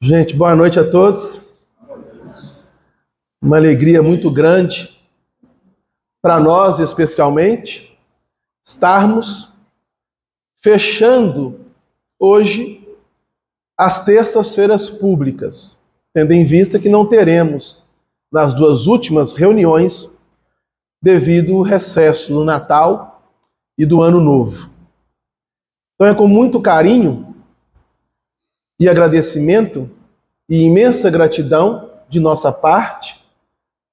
Gente, boa noite a todos. Uma alegria muito grande para nós, especialmente, estarmos fechando hoje as terças-feiras públicas, tendo em vista que não teremos nas duas últimas reuniões devido ao recesso do Natal e do Ano Novo. Então é com muito carinho e agradecimento e imensa gratidão de nossa parte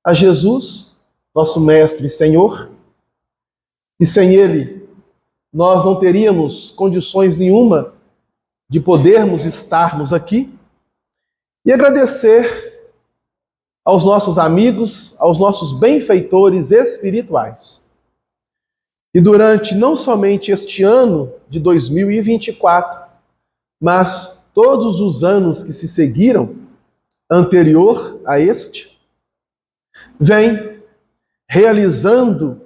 a Jesus, nosso Mestre e Senhor, e sem Ele nós não teríamos condições nenhuma de podermos estarmos aqui, e agradecer aos nossos amigos, aos nossos benfeitores espirituais. E durante não somente este ano de 2024, mas todos os anos que se seguiram, anterior a este, vem realizando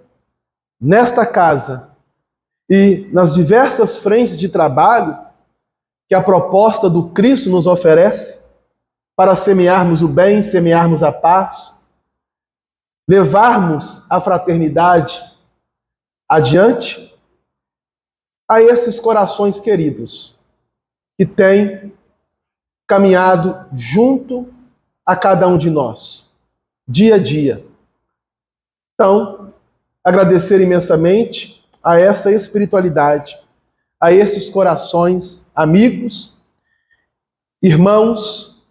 nesta casa e nas diversas frentes de trabalho que a proposta do Cristo nos oferece para semearmos o bem, semearmos a paz, levarmos a fraternidade adiante a esses corações queridos que têm caminhado junto a cada um de nós, dia a dia. Então, agradecer imensamente a essa espiritualidade, a esses corações amigos, irmãos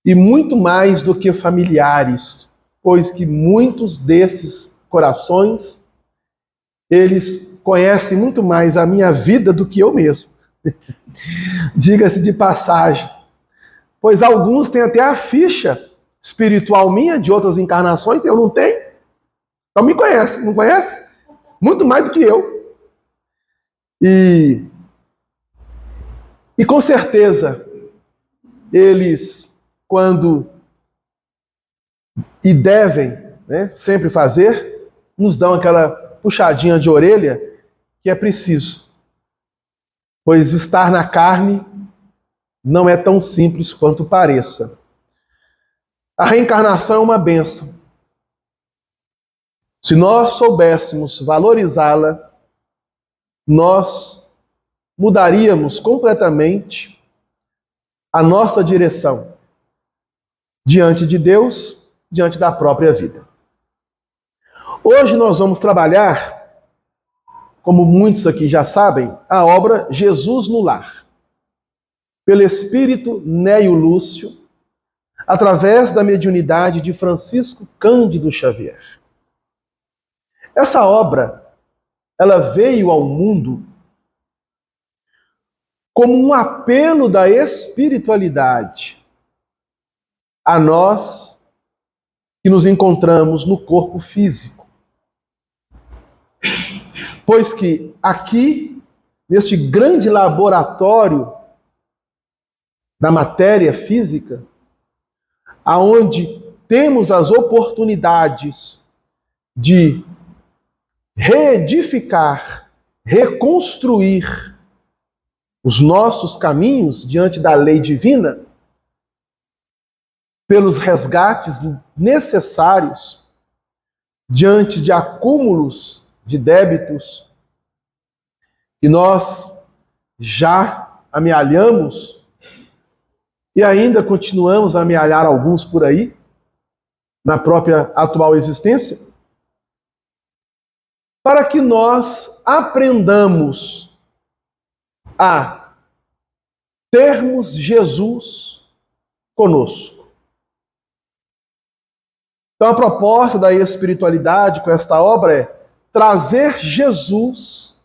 e muito mais do que familiares, pois que muitos desses corações, eles conhecem muito mais a minha vida do que eu mesmo. Diga-se de passagem, pois alguns têm até a ficha espiritual minha de outras encarnações, eu não tenho. Então me conhece, não conhece? Muito mais do que eu. E com certeza, eles, quando e devem, sempre fazer, nos dão aquela puxadinha de orelha que é preciso. Pois estar na carne não é tão simples quanto pareça. A reencarnação é uma bênção. Se nós soubéssemos valorizá-la, nós mudaríamos completamente a nossa direção diante de Deus, diante da própria vida. Hoje nós vamos trabalhar, como muitos aqui já sabem, a obra Jesus no Lar, pelo espírito Neio Lúcio, através da mediunidade de Francisco Cândido Xavier. Essa obra, ela veio ao mundo como um apelo da espiritualidade a nós que nos encontramos no corpo físico. Pois que aqui, neste grande laboratório da matéria física, aonde temos as oportunidades de reedificar, reconstruir os nossos caminhos diante da lei divina, pelos resgates necessários diante de acúmulos de débitos que nós já amealhamos e ainda continuamos a amealhar alguns por aí, na própria atual existência, para que nós aprendamos a termos Jesus conosco. Então a proposta da espiritualidade com esta obra é trazer Jesus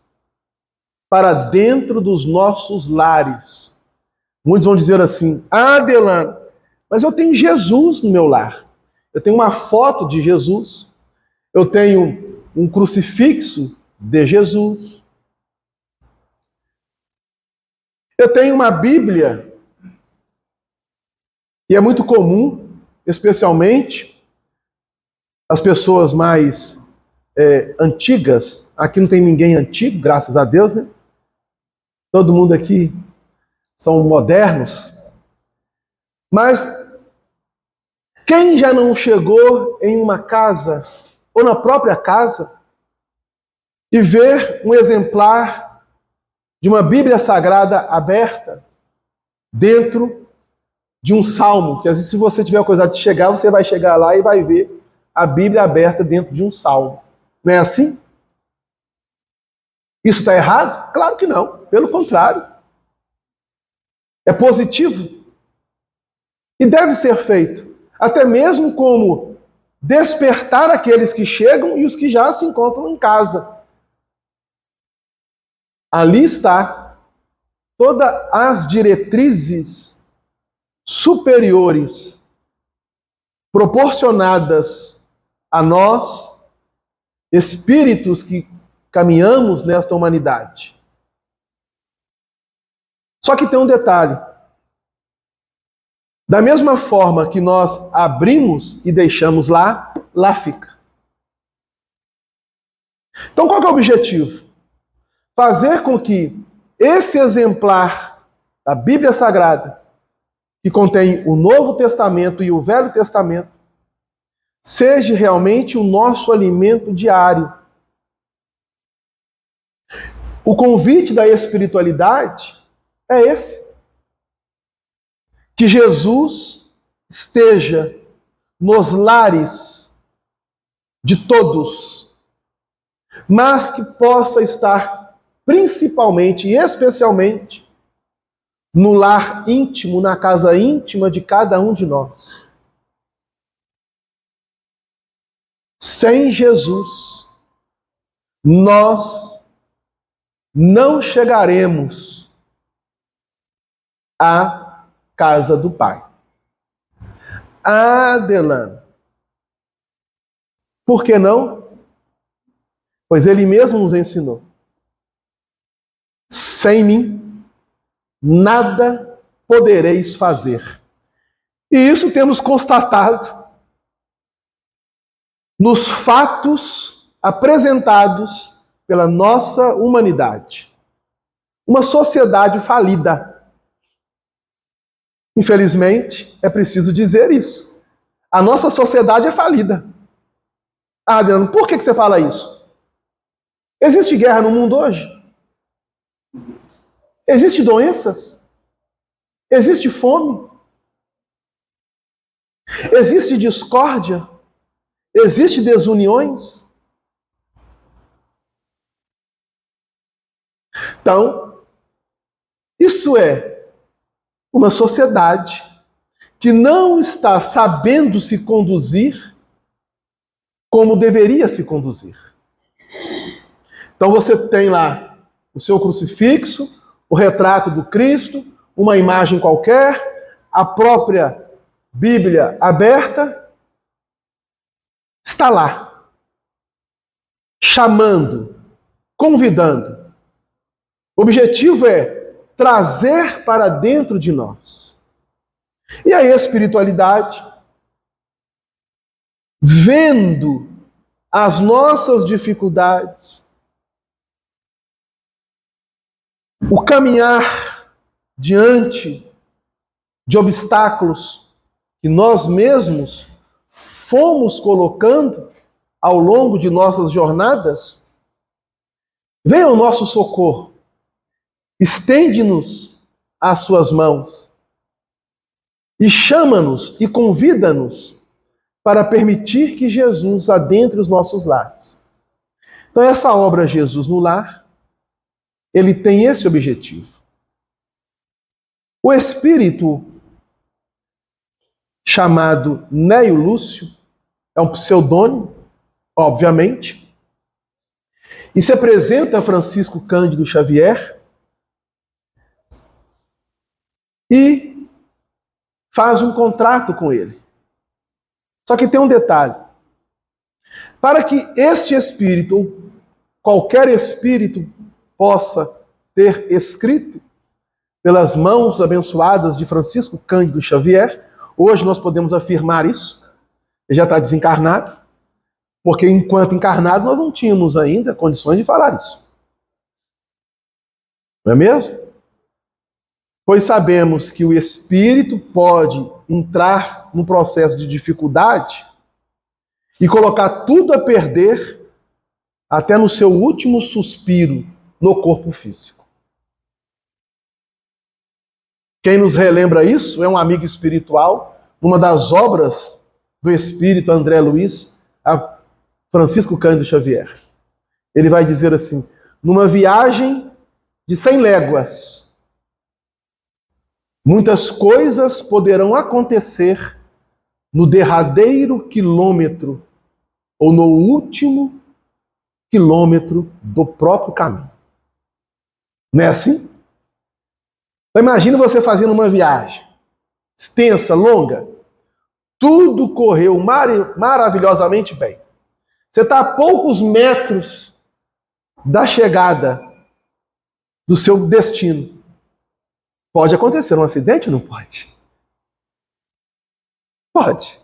para dentro dos nossos lares. Muitos vão dizer assim: ah, Delano, mas eu tenho Jesus no meu lar. Eu tenho uma foto de Jesus. Eu tenho um crucifixo de Jesus. Eu tenho uma Bíblia. E é muito comum, especialmente as pessoas mais antigas. Aqui não tem ninguém antigo, graças a Deus, né? Todo mundo aqui são modernos. Mas quem já não chegou em uma casa, ou na própria casa, e ver um exemplar de uma Bíblia Sagrada aberta dentro de um salmo? Que às vezes, se você tiver a coisa de chegar, você vai chegar lá e vai ver a Bíblia aberta dentro de um salmo. Não é assim? Isso está errado? Claro que não. Pelo contrário. É positivo. E deve ser feito. Até mesmo como despertar aqueles que chegam e os que já se encontram em casa. Ali está todas as diretrizes superiores proporcionadas a nós, espíritos que caminhamos nesta humanidade. Só que tem um detalhe. Da mesma forma que nós abrimos e deixamos lá, lá fica. Então qual que é o objetivo? Fazer com que esse exemplar da Bíblia Sagrada, que contém o Novo Testamento e o Velho Testamento, seja realmente o nosso alimento diário. O convite da espiritualidade é esse. Que Jesus esteja nos lares de todos, mas que possa estar principalmente e especialmente no lar íntimo, na casa íntima de cada um de nós. Sem Jesus, nós não chegaremos à casa do Pai. Delano. Por que não? Pois ele mesmo nos ensinou. Sem mim, nada podereis fazer. E isso temos constatado nos fatos apresentados pela nossa humanidade. Uma sociedade falida. Infelizmente, é preciso dizer isso. A nossa sociedade é falida. Adriano, por que você fala isso? Existe guerra no mundo hoje? Existem doenças? Existe fome? Existe discórdia? Existe desuniões? Então, isso é uma sociedade que não está sabendo se conduzir como deveria se conduzir. Então você tem lá o seu crucifixo, o retrato do Cristo, uma imagem qualquer, a própria Bíblia aberta, está lá, chamando, convidando. O objetivo é trazer para dentro de nós. E a espiritualidade, vendo as nossas dificuldades, o caminhar diante de obstáculos que nós mesmos fomos colocando ao longo de nossas jornadas, vem ao nosso socorro, estende-nos as suas mãos e chama-nos e convida-nos para permitir que Jesus adentre os nossos lares. Então essa obra Jesus no Lar, ele tem esse objetivo. O espírito chamado Neio Lúcio é um pseudônimo, obviamente, e se apresenta a Francisco Cândido Xavier e faz um contrato com ele. Só que tem um detalhe. Para que este espírito, ou qualquer espírito, possa ter escrito pelas mãos abençoadas de Francisco Cândido Xavier, hoje nós podemos afirmar isso, ele já está desencarnado, porque enquanto encarnado nós não tínhamos ainda condições de falar isso. Não é mesmo? Pois sabemos que o espírito pode entrar num processo de dificuldade e colocar tudo a perder até no seu último suspiro no corpo físico. Quem nos relembra isso é um amigo espiritual, numa das obras do espírito André Luiz, a Francisco Cândido Xavier. Ele vai dizer assim: numa viagem de 100 léguas, muitas coisas poderão acontecer no derradeiro quilômetro ou no último quilômetro do próprio caminho. Não é assim? Então imagina você fazendo uma viagem extensa, longa. Tudo correu maravilhosamente bem. Você está a poucos metros da chegada do seu destino. Pode acontecer um acidente ou não pode? Pode.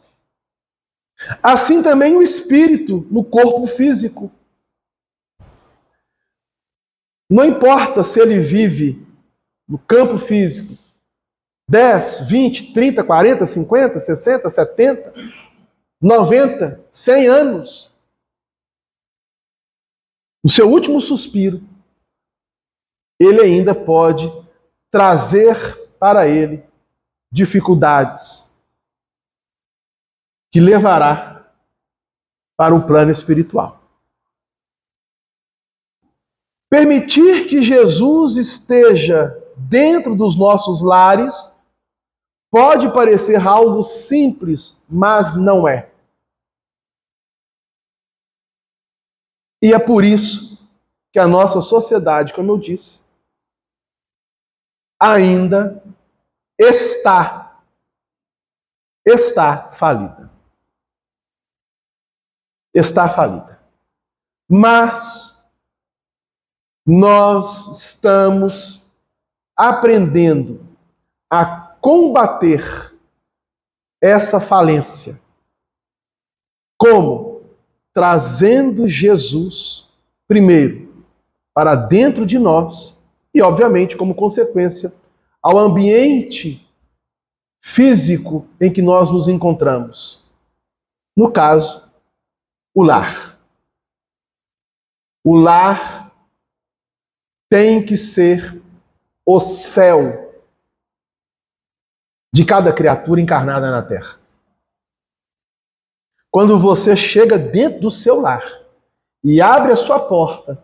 Assim também o espírito no corpo físico. Não importa se ele vive no campo físico 10, 20, 30, 40, 50, 60, 70, 90, 100 anos. No seu último suspiro, ele ainda pode trazer para ele dificuldades que levará para o plano espiritual. Permitir que Jesus esteja dentro dos nossos lares pode parecer algo simples, mas não é. E é por isso que a nossa sociedade, como eu disse, ainda está falida. Está falida. Mas nós estamos aprendendo a combater essa falência. Como? Trazendo Jesus, primeiro, para dentro de nós e, obviamente, como consequência, ao ambiente físico em que nós nos encontramos. No caso, o lar. O lar tem que ser o céu de cada criatura encarnada na Terra. Quando você chega dentro do seu lar e abre a sua porta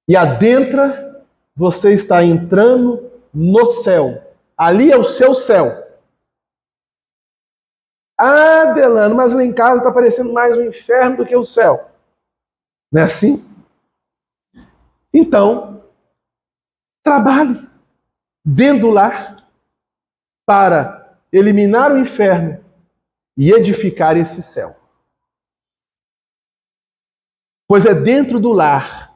e adentra, você está entrando no céu. Ali é o seu céu. Ah, Delano, mas lá em casa está parecendo mais um inferno do que o céu. Não é assim? Então, trabalhe dentro do lar para eliminar o inferno e edificar esse céu. Pois é dentro do lar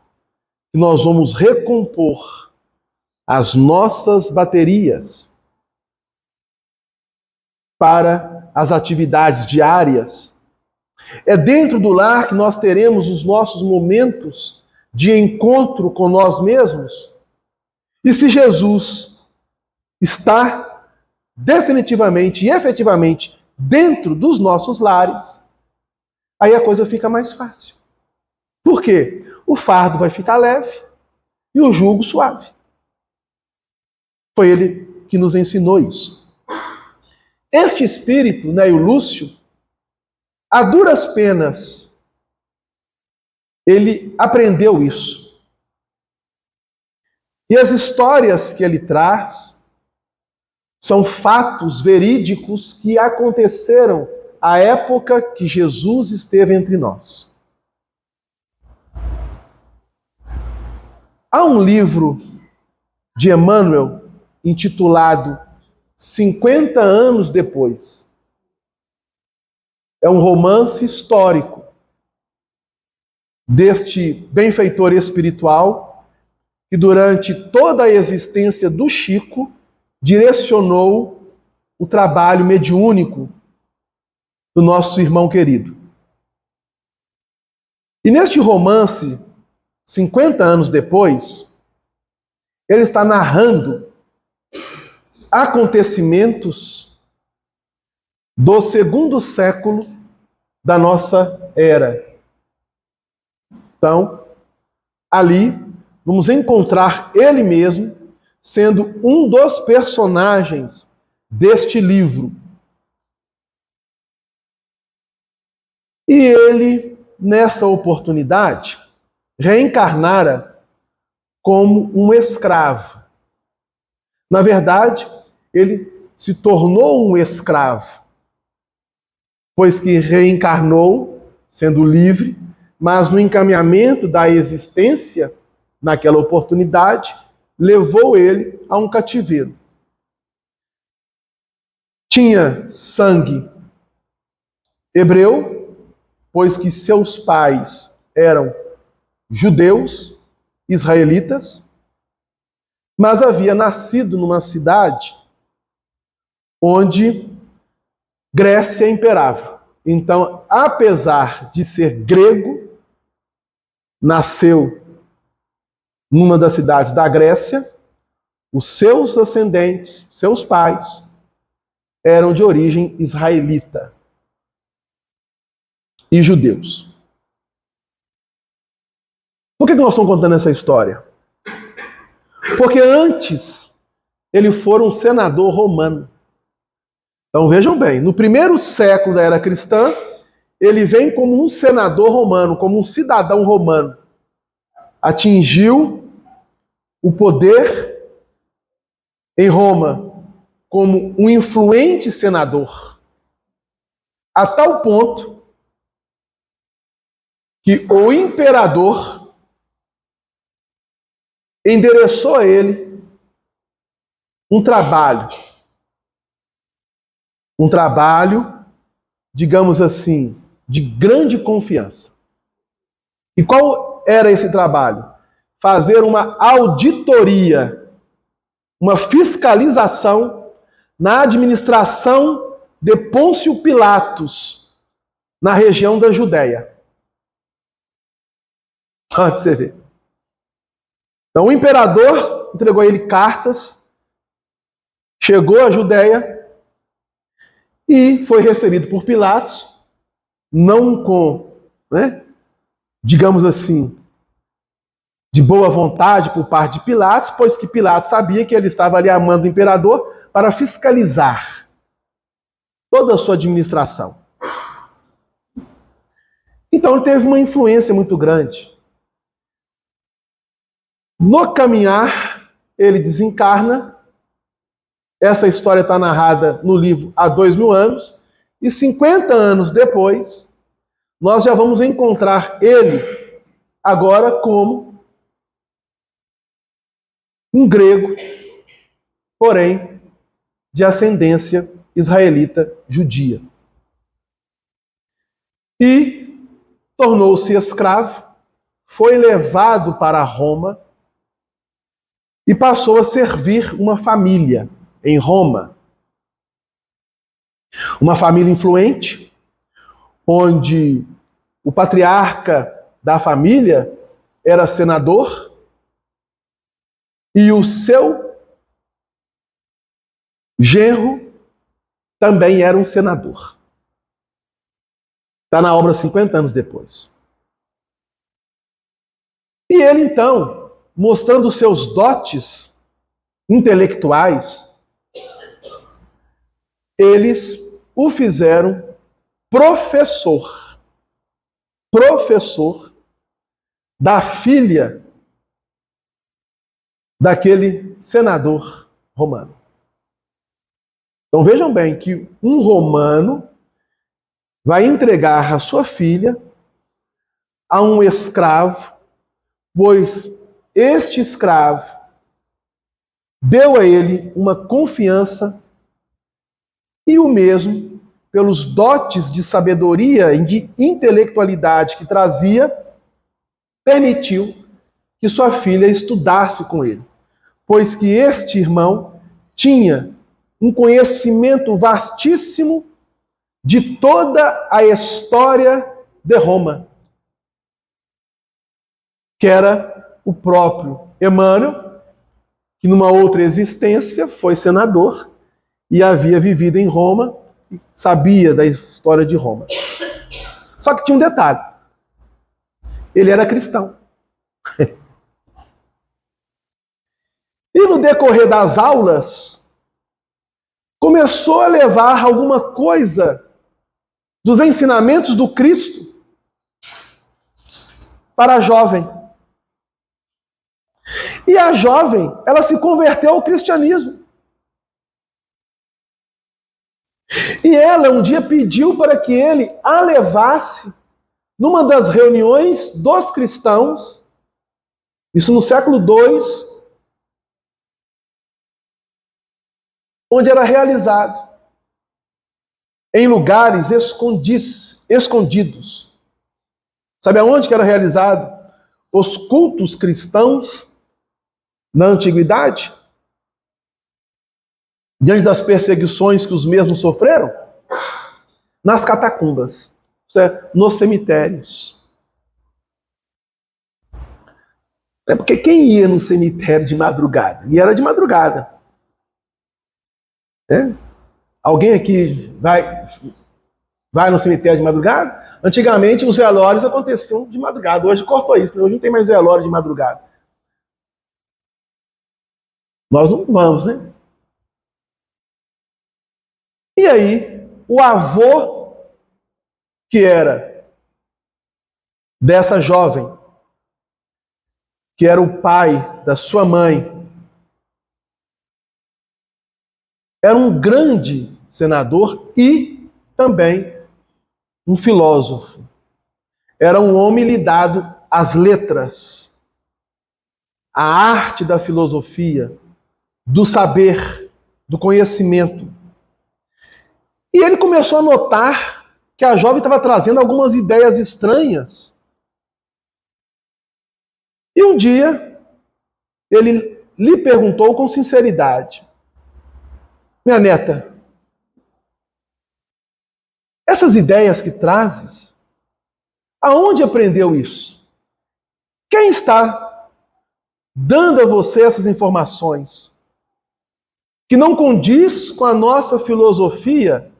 que nós vamos recompor as nossas baterias para as atividades diárias. É dentro do lar que nós teremos os nossos momentos de encontro com nós mesmos. E se Jesus está definitivamente e efetivamente dentro dos nossos lares, aí a coisa fica mais fácil. Por quê? O fardo vai ficar leve e o jugo suave. Foi ele que nos ensinou isso. Este espírito, Neio Lúcio, a duras penas, ele aprendeu isso. E as histórias que ele traz são fatos verídicos que aconteceram à época que Jesus esteve entre nós. Há um livro de Emmanuel intitulado 50 anos depois. É um romance histórico deste benfeitor espiritual que durante toda a existência do Chico direcionou o trabalho mediúnico do nosso irmão querido. E neste romance, 50 anos depois, ele está narrando acontecimentos do segundo século da nossa era. Então, ali vamos encontrar ele mesmo sendo um dos personagens deste livro. E ele, nessa oportunidade, reencarnara como um escravo. Na verdade, ele se tornou um escravo, pois que reencarnou, sendo livre, mas no encaminhamento da existência, naquela oportunidade, levou ele a um cativeiro. Tinha sangue hebreu, pois que seus pais eram judeus, israelitas, mas havia nascido numa cidade onde Grécia imperava. Então, apesar de ser grego, nasceu numa das cidades da Grécia, os seus ascendentes, seus pais, eram de origem israelita e judeus. Por que nós estamos contando essa história? Porque antes ele fora um senador romano. Então vejam bem, no primeiro século da era cristã, ele vem como um senador romano, como um cidadão romano. Atingiu o poder em Roma como um influente senador, a tal ponto que o imperador endereçou a ele um trabalho, digamos assim, de grande confiança. E qual era esse trabalho? Fazer uma auditoria, uma fiscalização na administração de Pôncio Pilatos, na região da Judéia. Olha pra você ver. Então o imperador entregou a ele cartas, chegou à Judéia e foi recebido por Pilatos, não com, digamos assim, de boa vontade por parte de Pilatos, pois que Pilatos sabia que ele estava ali amando o imperador para fiscalizar toda a sua administração. Então ele teve uma influência muito grande. No caminhar, ele desencarna. Essa história está narrada no livro há 2000 anos. E 50 anos depois, nós já vamos encontrar ele agora como um grego, porém de ascendência israelita judia. E tornou-se escravo, foi levado para Roma e passou a servir uma família em Roma. Uma família influente, onde o patriarca da família era senador e o seu genro também era um senador. Está na obra 50 anos depois. E ele, então, mostrando seus dotes intelectuais, eles o fizeram professor da filha daquele senador romano. Então vejam bem que um romano vai entregar a sua filha a um escravo, pois este escravo deu a ele uma confiança e o mesmo, pelos dotes de sabedoria e de intelectualidade que trazia, permitiu que sua filha estudasse com ele, pois que este irmão tinha um conhecimento vastíssimo de toda a história de Roma, que era o próprio Emmanuel, que numa outra existência foi senador e havia vivido em Roma, sabia da história de Roma. Só que tinha um detalhe. Ele era cristão. E no decorrer das aulas, começou a levar alguma coisa dos ensinamentos do Cristo para a jovem. E a jovem, ela se converteu ao cristianismo. E ela um dia pediu para que ele a levasse numa das reuniões dos cristãos, isso no século II, onde era realizado em lugares escondidos. Sabe aonde que era realizado os cultos cristãos na antiguidade? Diante das perseguições que os mesmos sofreram? Nas catacumbas, nos cemitérios. É porque quem ia no cemitério de madrugada? E era de madrugada. Alguém aqui vai no cemitério de madrugada? Antigamente os velórios aconteciam de madrugada. Hoje cortou isso, né? Hoje não tem mais velório de madrugada. Nós não vamos, né? E aí, o avô, que era dessa jovem, que era o pai da sua mãe, era um grande senador e também um filósofo. Era um homem ligado às letras, à arte da filosofia, do saber, do conhecimento. E ele começou a notar que a jovem estava trazendo algumas ideias estranhas. E um dia, ele lhe perguntou com sinceridade: minha neta, essas ideias que trazes, aonde aprendeu isso? Quem está dando a você essas informações? Que não condiz com a nossa filosofia,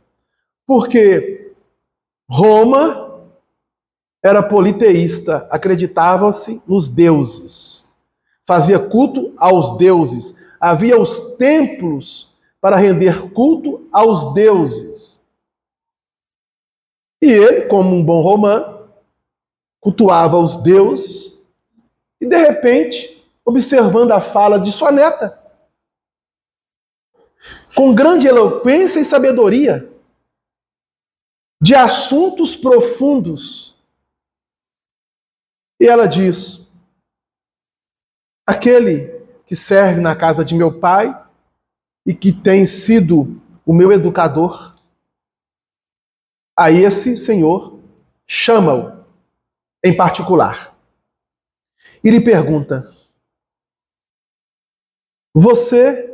porque Roma era politeísta, acreditava-se nos deuses, fazia culto aos deuses, havia os templos para render culto aos deuses. E ele, como um bom romano, cultuava os deuses e, de repente, observando a fala de sua neta, com grande eloquência e sabedoria, de assuntos profundos, e ela diz: aquele que serve na casa de meu pai e que tem sido o meu educador, a esse senhor chama-o em particular e lhe pergunta: você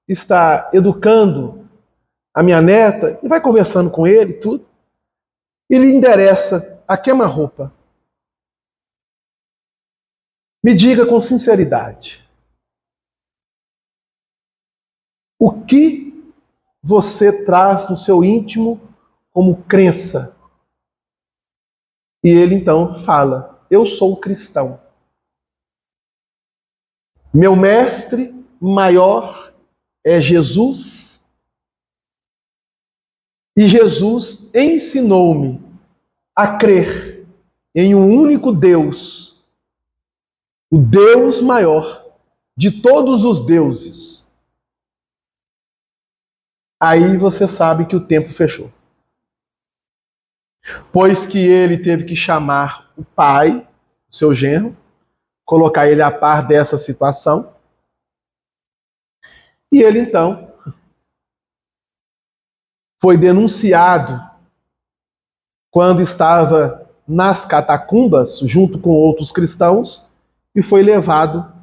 está educando a minha neta? E vai conversando com ele, tudo, e lhe endereça a queima-roupa. Me diga com sinceridade, o que você traz no seu íntimo como crença? E ele então fala: eu sou cristão. Meu mestre maior é Jesus. E Jesus ensinou-me a crer em um único Deus, o Deus maior de todos os deuses. Aí você sabe que o tempo fechou. Pois que ele teve que chamar o pai, o seu genro, colocar ele a par dessa situação. E ele então foi denunciado quando estava nas catacumbas, junto com outros cristãos, e foi levado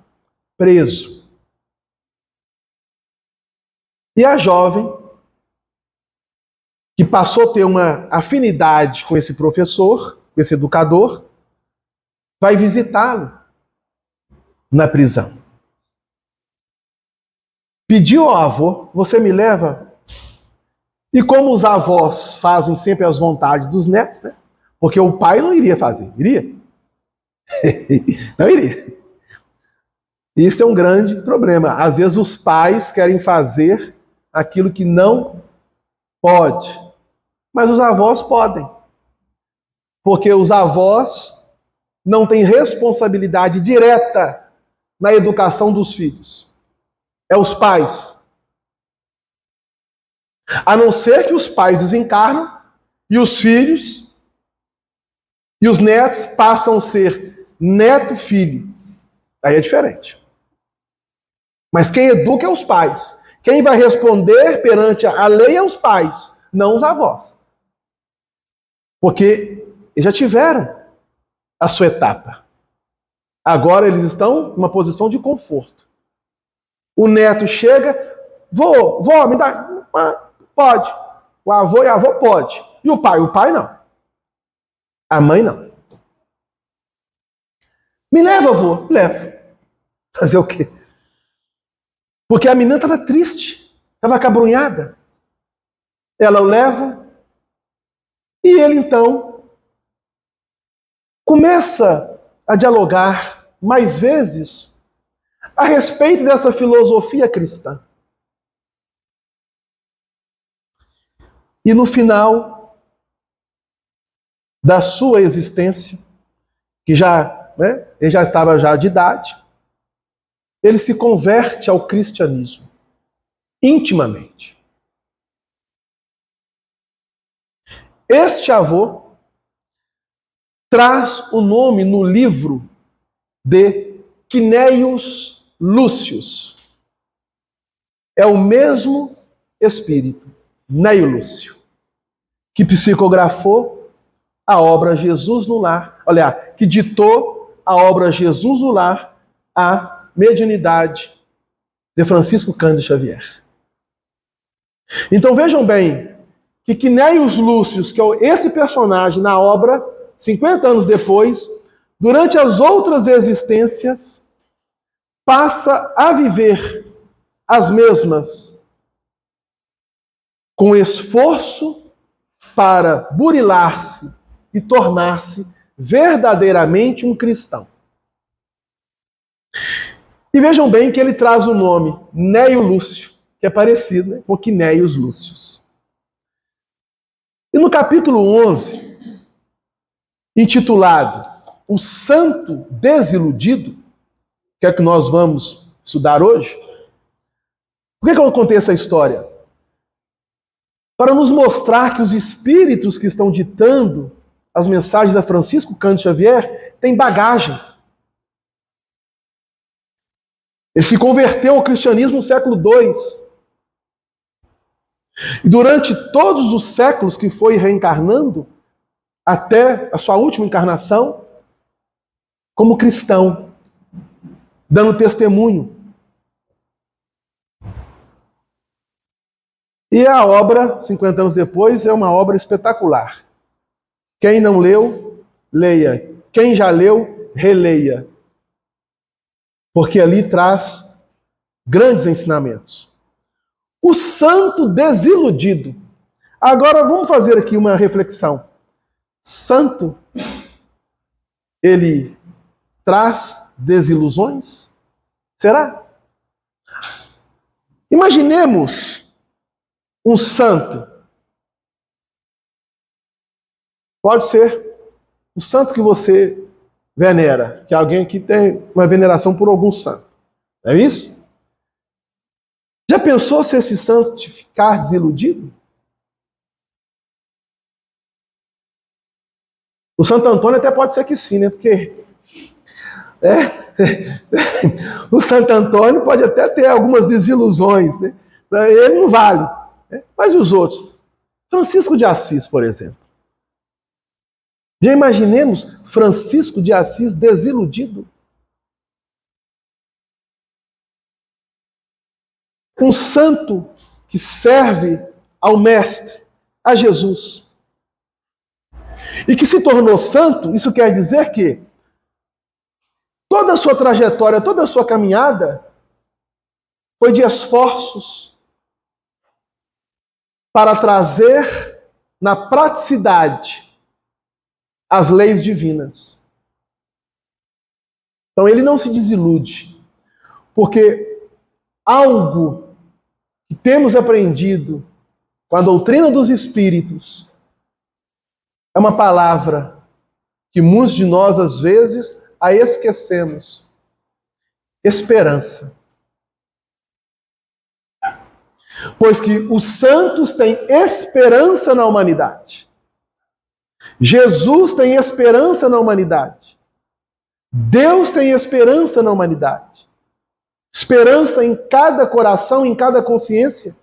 preso. E a jovem, que passou a ter uma afinidade com esse professor, com esse educador, vai visitá-lo na prisão. pediu ao avô, você me leva? E como os avós fazem sempre as vontades dos netos, né? Porque o pai não iria fazer, iria? Não iria. Isso é um grande problema. Às vezes os pais querem fazer aquilo que não pode, mas os avós podem. Porque os avós não têm responsabilidade direta na educação dos filhos. É os pais. A não ser que os pais desencarnam e os filhos e os netos passam a ser neto-filho. Aí é diferente. Mas quem educa é os pais. Quem vai responder perante a lei é os pais, não os avós. Porque eles já tiveram a sua etapa. Agora eles estão numa posição de conforto. O neto chega, vó, me dá. Pode. O avô e a avó pode. E o pai? O pai não. A mãe não. Me leva, avô. Levo. Fazer o quê? Porque a menina estava triste, estava acabrunhada. Ela o leva e ele então começa a dialogar mais vezes a respeito dessa filosofia cristã. E no final da sua existência, que ele já estava já de idade, ele se converte ao cristianismo, intimamente. Este avô traz o nome no livro de Cneius Lúcius. É o mesmo espírito, Neio Lúcio, que psicografou a obra Jesus no Lar, que ditou a obra Jesus no Lar à mediunidade de Francisco Cândido Xavier. Então vejam bem que Cneius Lúcius, que é esse personagem na obra, 50 anos depois, durante as outras existências, passa a viver as mesmas com esforço para burilar-se e tornar-se verdadeiramente um cristão. E vejam bem que ele traz o nome Neio Lúcio, que é parecido com Cneius Lúcius. E no capítulo 11, intitulado O Santo Desiludido, que é o que nós vamos estudar hoje, por que eu contei essa história? Para nos mostrar que os espíritos que estão ditando as mensagens da Francisco Cândido Xavier têm bagagem. Ele se converteu ao cristianismo no século II. E durante todos os séculos que foi reencarnando, até a sua última encarnação, como cristão, dando testemunho. E a obra, 50 anos depois, é uma obra espetacular. Quem não leu, leia. Quem já leu, releia. Porque ali traz grandes ensinamentos. O santo desiludido. Agora vamos fazer aqui uma reflexão. Santo, ele traz desilusões? Será? Imaginemos um santo. Pode ser o santo que você venera, que é alguém que tem uma veneração por algum santo. Não é isso? Já pensou se esse santo ficar desiludido? O Santo Antônio até pode ser que sim, né? Porque o Santo Antônio pode até ter algumas desilusões, né? Ele não vale. Né? Mas e os outros? Francisco de Assis, por exemplo. Já imaginemos Francisco de Assis desiludido? Um santo que serve ao Mestre, a Jesus. E que se tornou santo, isso quer dizer que toda a sua trajetória, toda a sua caminhada foi de esforços para trazer na praticidade as leis divinas. Então ele não se desilude, porque algo que temos aprendido com a doutrina dos Espíritos é uma palavra que muitos de nós, às vezes, a esquecemos. Esperança. Pois que os santos têm esperança na humanidade. Jesus tem esperança na humanidade. Deus tem esperança na humanidade. Esperança em cada coração, em cada consciência.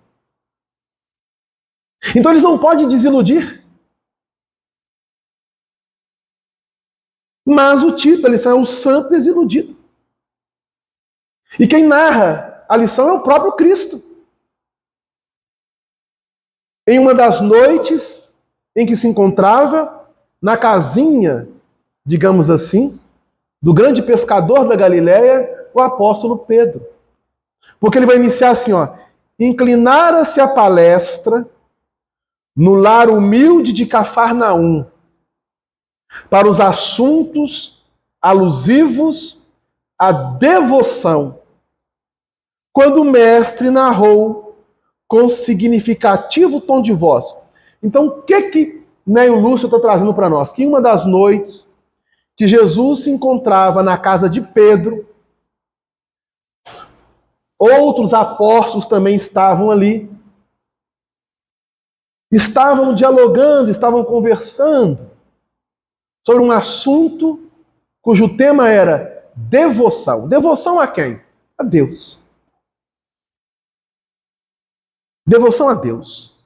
Então eles não podem desiludir. Mas o título, a lição é o santo desiludido. E quem narra a lição é o próprio Cristo. Em uma das noites em que se encontrava na casinha, digamos assim, do grande pescador da Galileia, o apóstolo Pedro. Porque ele vai iniciar assim, ó: inclinara-se a palestra no lar humilde de Cafarnaum para os assuntos alusivos à devoção, quando o mestre narrou com significativo tom de voz. Então, o que Neio Lúcio está trazendo para nós? Que em uma das noites que Jesus se encontrava na casa de Pedro, outros apóstolos também estavam ali, estavam dialogando, estavam conversando sobre um assunto cujo tema era devoção. Devoção a quem? A Deus. Devoção a Deus.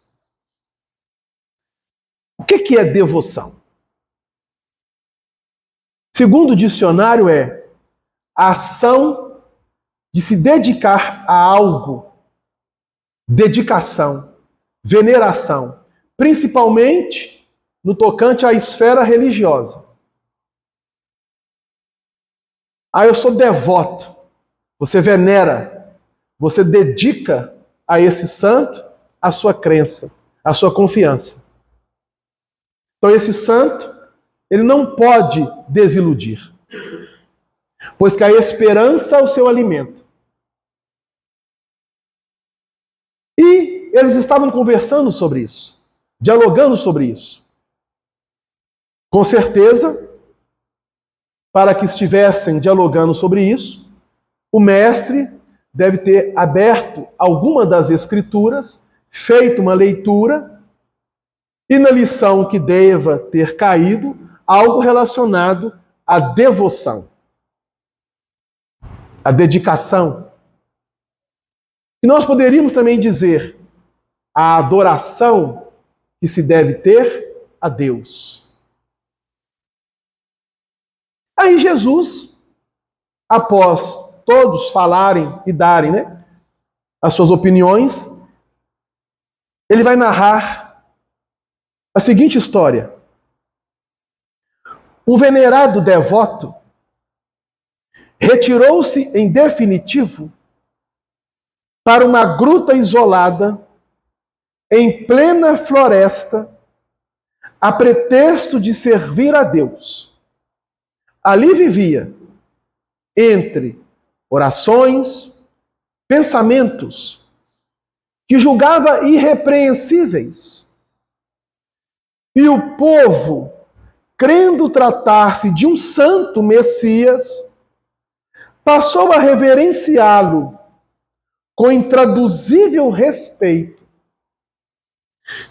O que é devoção? Segundo o dicionário, é a ação de se dedicar a algo, dedicação, veneração, principalmente no tocante à esfera religiosa. Eu sou devoto. Você venera, você dedica a esse santo a sua crença, a sua confiança. Então esse santo, ele não pode desiludir, pois que a esperança é o seu alimento. E eles estavam conversando sobre isso, dialogando sobre isso. Com certeza, para que estivessem dialogando sobre isso, o mestre deve ter aberto alguma das escrituras, feito uma leitura, e na lição que deva ter caído, algo relacionado à devoção, à dedicação. E nós poderíamos também dizer a adoração que se deve ter a Deus. Aí Jesus, após todos falarem e darem, as suas opiniões, ele vai narrar a seguinte história. Um venerado devoto retirou-se em definitivo para uma gruta isolada em plena floresta, a pretexto de servir a Deus. Ali vivia, entre orações, pensamentos que julgava irrepreensíveis. E o povo, crendo tratar-se de um santo Messias, passou a reverenciá-lo com intraduzível respeito.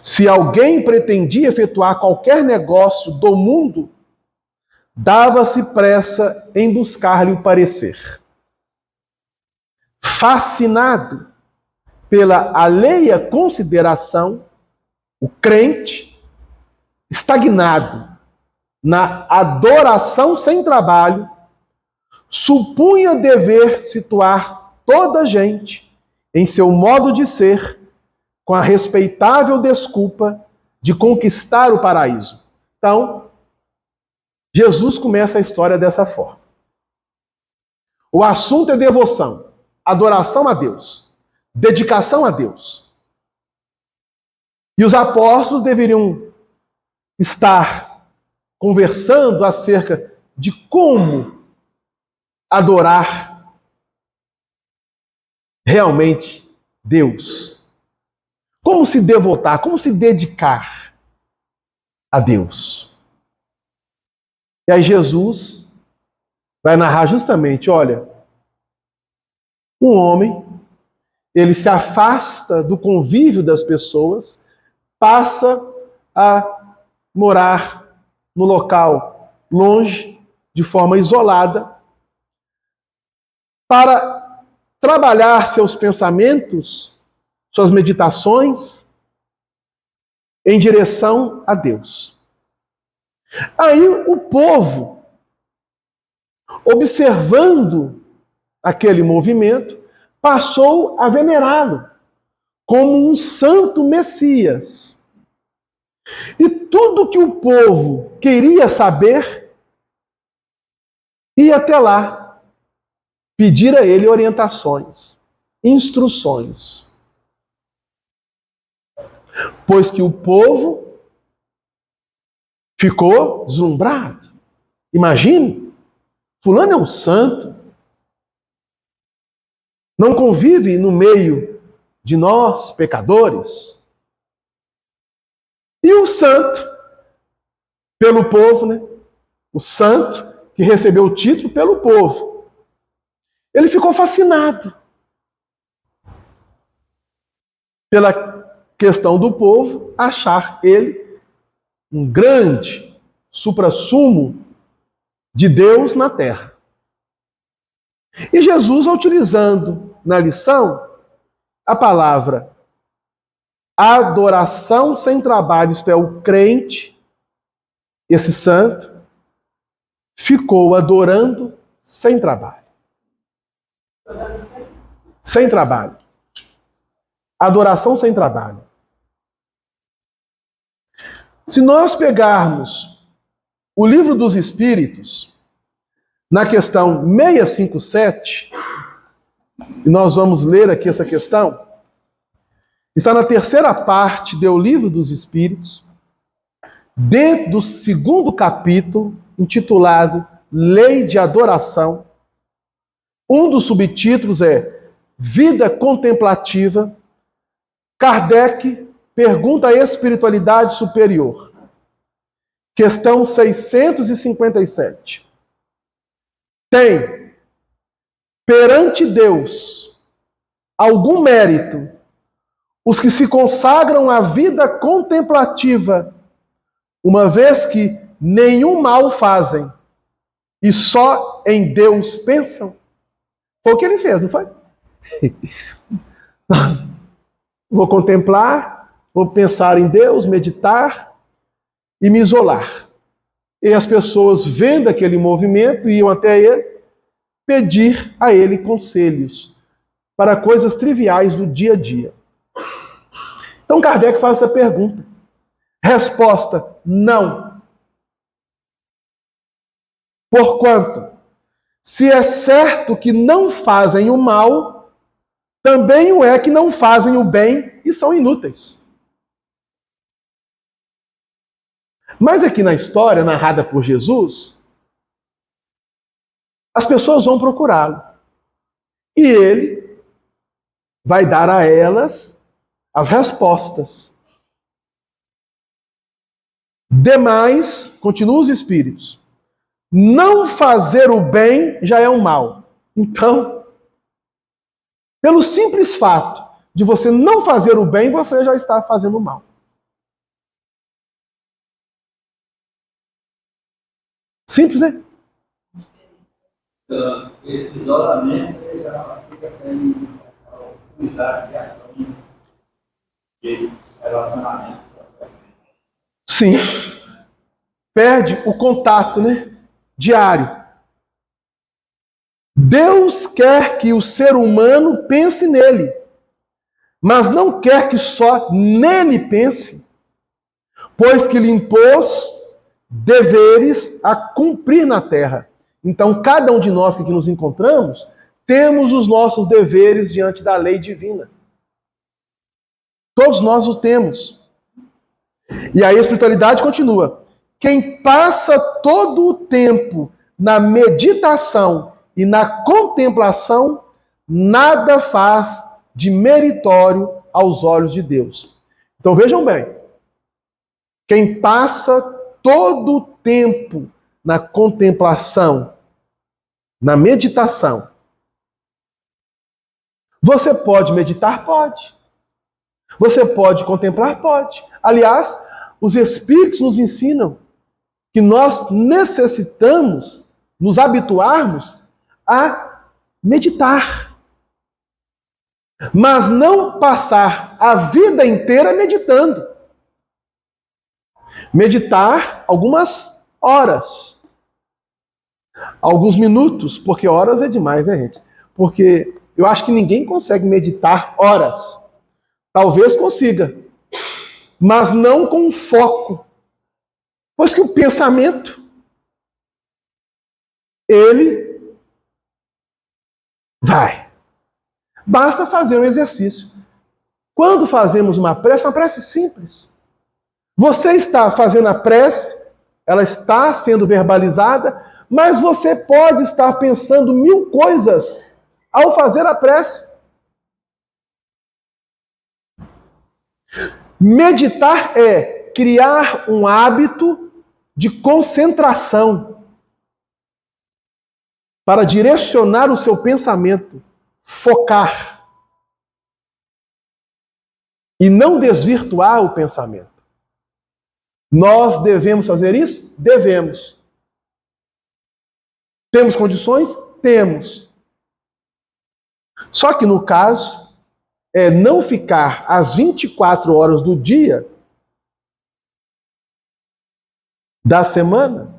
Se alguém pretendia efetuar qualquer negócio do mundo, dava-se pressa em buscar-lhe o parecer. Fascinado pela alheia consideração, o crente, estagnado na adoração sem trabalho, supunha dever situar toda a gente em seu modo de ser, com a respeitável desculpa de conquistar o paraíso. Então, Jesus começa a história dessa forma. O assunto é devoção, adoração a Deus. dedicação a Deus. E os apóstolos deveriam estar conversando acerca de como adorar realmente Deus. Como se devotar, como se dedicar a Deus. E aí Jesus vai narrar justamente, olha, um homem, ele se afasta do convívio das pessoas, passa a morar no local longe, de forma isolada, para trabalhar seus pensamentos, suas meditações, em direção a Deus. Aí o povo, observando aquele movimento, passou a venerá-lo como um santo Messias. E tudo que o povo queria saber, ia até lá, pedir a ele orientações, instruções. Pois que o povo ficou deslumbrado. Imagine, fulano é um santo, não convive no meio de nós, pecadores. E o santo, pelo povo, né? O santo que recebeu o título pelo povo. Ele ficou fascinado pela questão do povo achar ele um grande suprassumo de Deus na terra. E Jesus, utilizando na lição a palavra adoração sem trabalho, isto é, o crente, esse santo, ficou adorando sem trabalho. Sem trabalho. Adoração sem trabalho. Se nós pegarmos o Livro dos Espíritos, na questão 657, e nós vamos ler aqui essa questão, está na terceira parte do Livro dos Espíritos, dentro do segundo capítulo, intitulado Lei de Adoração. Um dos subtítulos é Vida Contemplativa. Kardec pergunta a espiritualidade superior. Questão 657. Tem, perante Deus, algum mérito os que se consagram à vida contemplativa, uma vez que nenhum mal fazem e só em Deus pensam? Foi o que ele fez, não foi? Vou contemplar, vou pensar em Deus, meditar e me isolar. E as pessoas, vendo aquele movimento, iam até ele pedir a ele conselhos para coisas triviais do dia a dia. Então Kardec faz essa pergunta. Resposta: não. Porquanto, se é certo que não fazem o mal, também o é que não fazem o bem e são inúteis. Mas aqui na história narrada por Jesus, as pessoas vão procurá-lo. E ele vai dar a elas as respostas. Demais, continuam os espíritos, não fazer o bem já é um mal. Então, pelo simples fato de você não fazer o bem, você já está fazendo o mal. Simples, né? Esse isolamento já fica sem unidade de ação de relacionamento. Sim. Perde o contato, né? Diário. Deus quer que o ser humano pense nele, mas não quer que só nele pense, pois que lhe impôs deveres a cumprir na terra. Então, cada um de nós que aqui nos encontramos, temos os nossos deveres diante da lei divina. Todos nós o temos. E a espiritualidade continua. Quem passa todo o tempo na meditação e na contemplação, nada faz de meritório aos olhos de Deus. Então vejam bem. Quem passa todo o tempo na contemplação, na meditação. Você pode meditar? Pode. Você pode contemplar? Pode. Aliás, os Espíritos nos ensinam que nós necessitamos nos habituarmos a meditar. Mas não passar a vida inteira meditando. Meditar algumas horas. Alguns minutos, porque horas é demais, né, gente? Porque eu acho que ninguém consegue meditar horas. Talvez consiga, mas não com foco. Pois que o pensamento, ele vai. Basta fazer um exercício. Quando fazemos uma prece simples. Você está fazendo a prece, ela está sendo verbalizada, mas você pode estar pensando 1000 coisas ao fazer a prece. Meditar é criar um hábito de concentração para direcionar o seu pensamento, focar e não desvirtuar o pensamento. Nós devemos fazer isso? Devemos. Temos condições? Temos. Só que no caso, é não ficar às 24 horas do dia, da semana,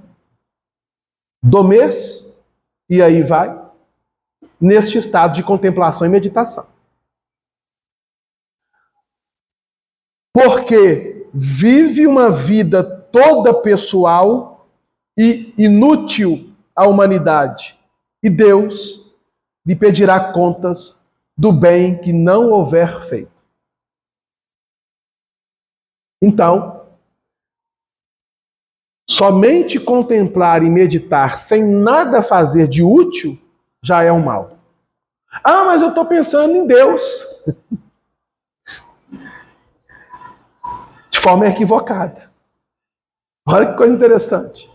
do mês, e aí vai, neste estado de contemplação e meditação. Porque vive uma vida toda pessoal e inútil à humanidade. E Deus lhe pedirá contas do bem que não houver feito. Então, somente contemplar e meditar sem nada fazer de útil já é um mal. Ah, mas eu estou pensando em Deus. De forma equivocada. Olha que coisa interessante.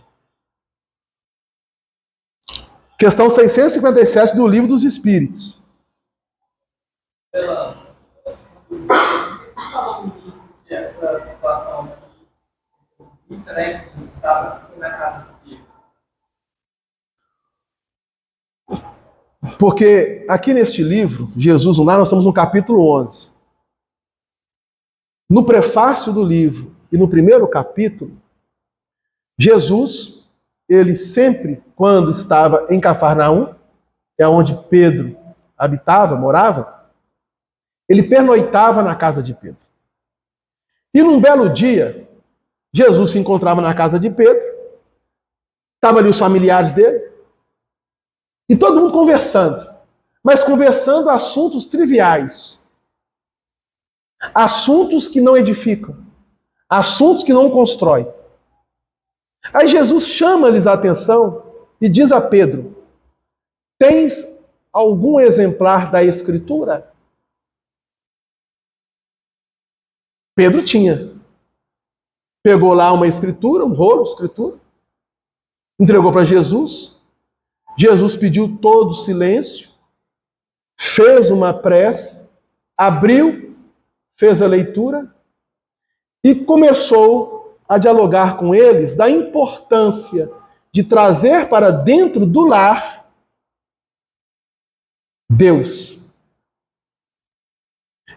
Questão 657 do Livro dos Espíritos. Falou no início que essa situação que estava na casa do filho. Porque aqui neste livro, Jesus no Lar, nós estamos no capítulo 11. No prefácio do livro e no primeiro capítulo, Jesus, ele sempre, quando estava em Cafarnaum, que é onde Pedro habitava, morava, ele pernoitava na casa de Pedro. E num belo dia, Jesus se encontrava na casa de Pedro, estavam ali os familiares dele, e todo mundo conversando, mas conversando assuntos triviais, assuntos que não edificam, assuntos que não constroem. Aí Jesus chama-lhes a atenção e diz a Pedro: tens algum exemplar da Escritura? Pedro tinha. Pegou lá uma escritura, um rolo de escritura, entregou para Jesus. Jesus pediu todo silêncio, fez uma prece, abriu, fez a leitura e começou a dialogar com eles da importância de trazer para dentro do lar Deus.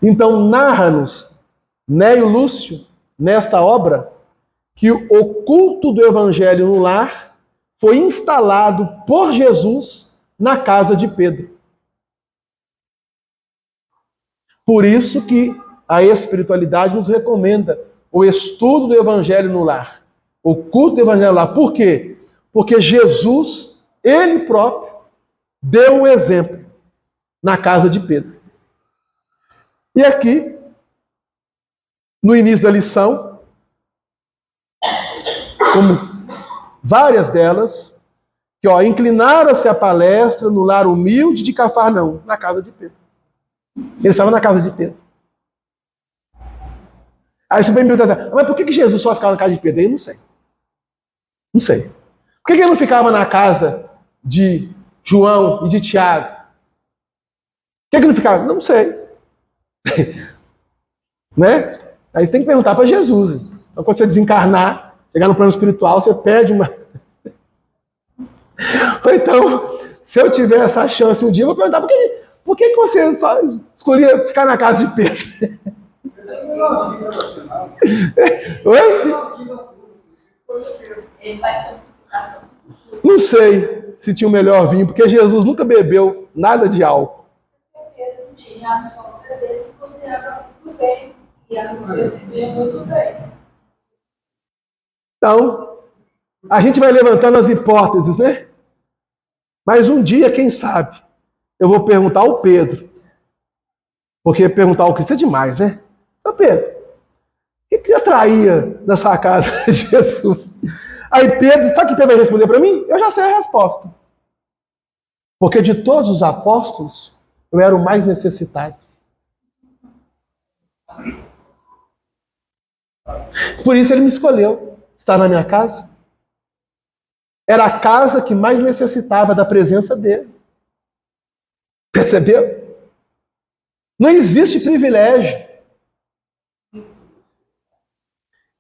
Então narra-nos Néio Lúcio, nesta obra, que o culto do Evangelho no lar foi instalado por Jesus na casa de Pedro. Por isso que a espiritualidade nos recomenda o estudo do Evangelho no lar, o culto do Evangelho no lar. Por quê? Porque Jesus, ele próprio, deu o exemplo. exemplo, na casa de Pedro. E aqui, no início da lição, como várias delas, que inclinara-se a palestra no lar humilde de Cafarnaum, na casa de Pedro. Ele estava na casa de Pedro. Aí você vai me perguntar assim, mas por que Jesus só ficava na casa de Pedro? Eu não sei. Não sei. Por que ele não ficava na casa de João e de Tiago? Por que ele não ficava? Não sei. Né? Aí você tem que perguntar para Jesus. Então, quando você desencarnar, chegar no plano espiritual, você pede uma... Ou então, se eu tiver essa chance um dia, eu vou perguntar por que você só escolhia ficar na casa de Pedro? Oi? Não sei se tinha o melhor vinho, porque Jesus nunca bebeu nada de álcool. Então, a gente vai levantando as hipóteses, né? Mas um dia, quem sabe, eu vou perguntar ao Pedro. Porque perguntar ao Cristo é demais, né? São Pedro, o que atraía na sua casa Jesus? Aí Pedro, sabe o que Pedro vai responder para mim? Eu já sei a resposta. Porque de todos os apóstolos, eu era o mais necessitado. Por isso ele me escolheu estar na minha casa. Era a casa que mais necessitava da presença dele. Percebeu? Não existe privilégio.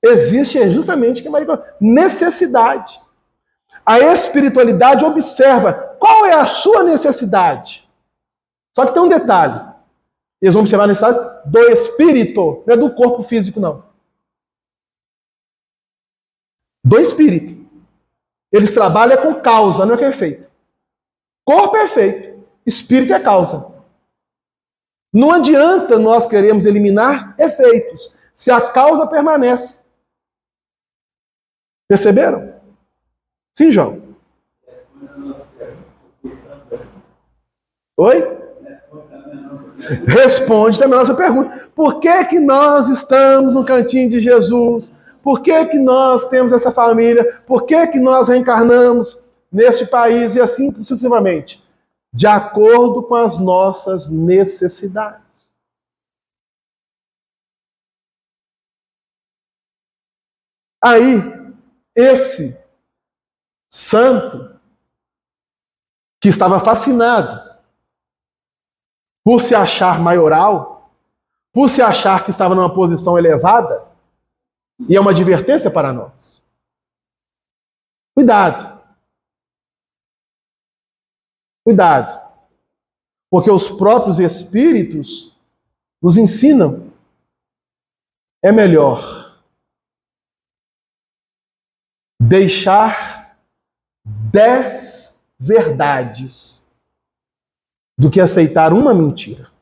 Existe justamente necessidade. A espiritualidade observa qual é a sua necessidade. Só que tem um detalhe. Eles vão observar a necessidade do espírito, não é do corpo físico, não. Do espírito. Eles trabalham com causa, não é com efeito. Corpo é efeito, espírito é causa. Não adianta nós queremos eliminar efeitos, se a causa permanece. Perceberam? Sim, João. Oi? Responde também a nossa pergunta. Por que nós estamos no cantinho de Jesus? Por que nós temos essa família? Por que nós reencarnamos neste país e assim sucessivamente? De acordo com as nossas necessidades. Aí, esse santo, que estava fascinado por se achar maioral, por se achar que estava numa posição elevada, e é uma advertência para nós. Cuidado. Cuidado. Porque os próprios espíritos nos ensinam. É melhor deixar 10 verdades do que aceitar uma mentira.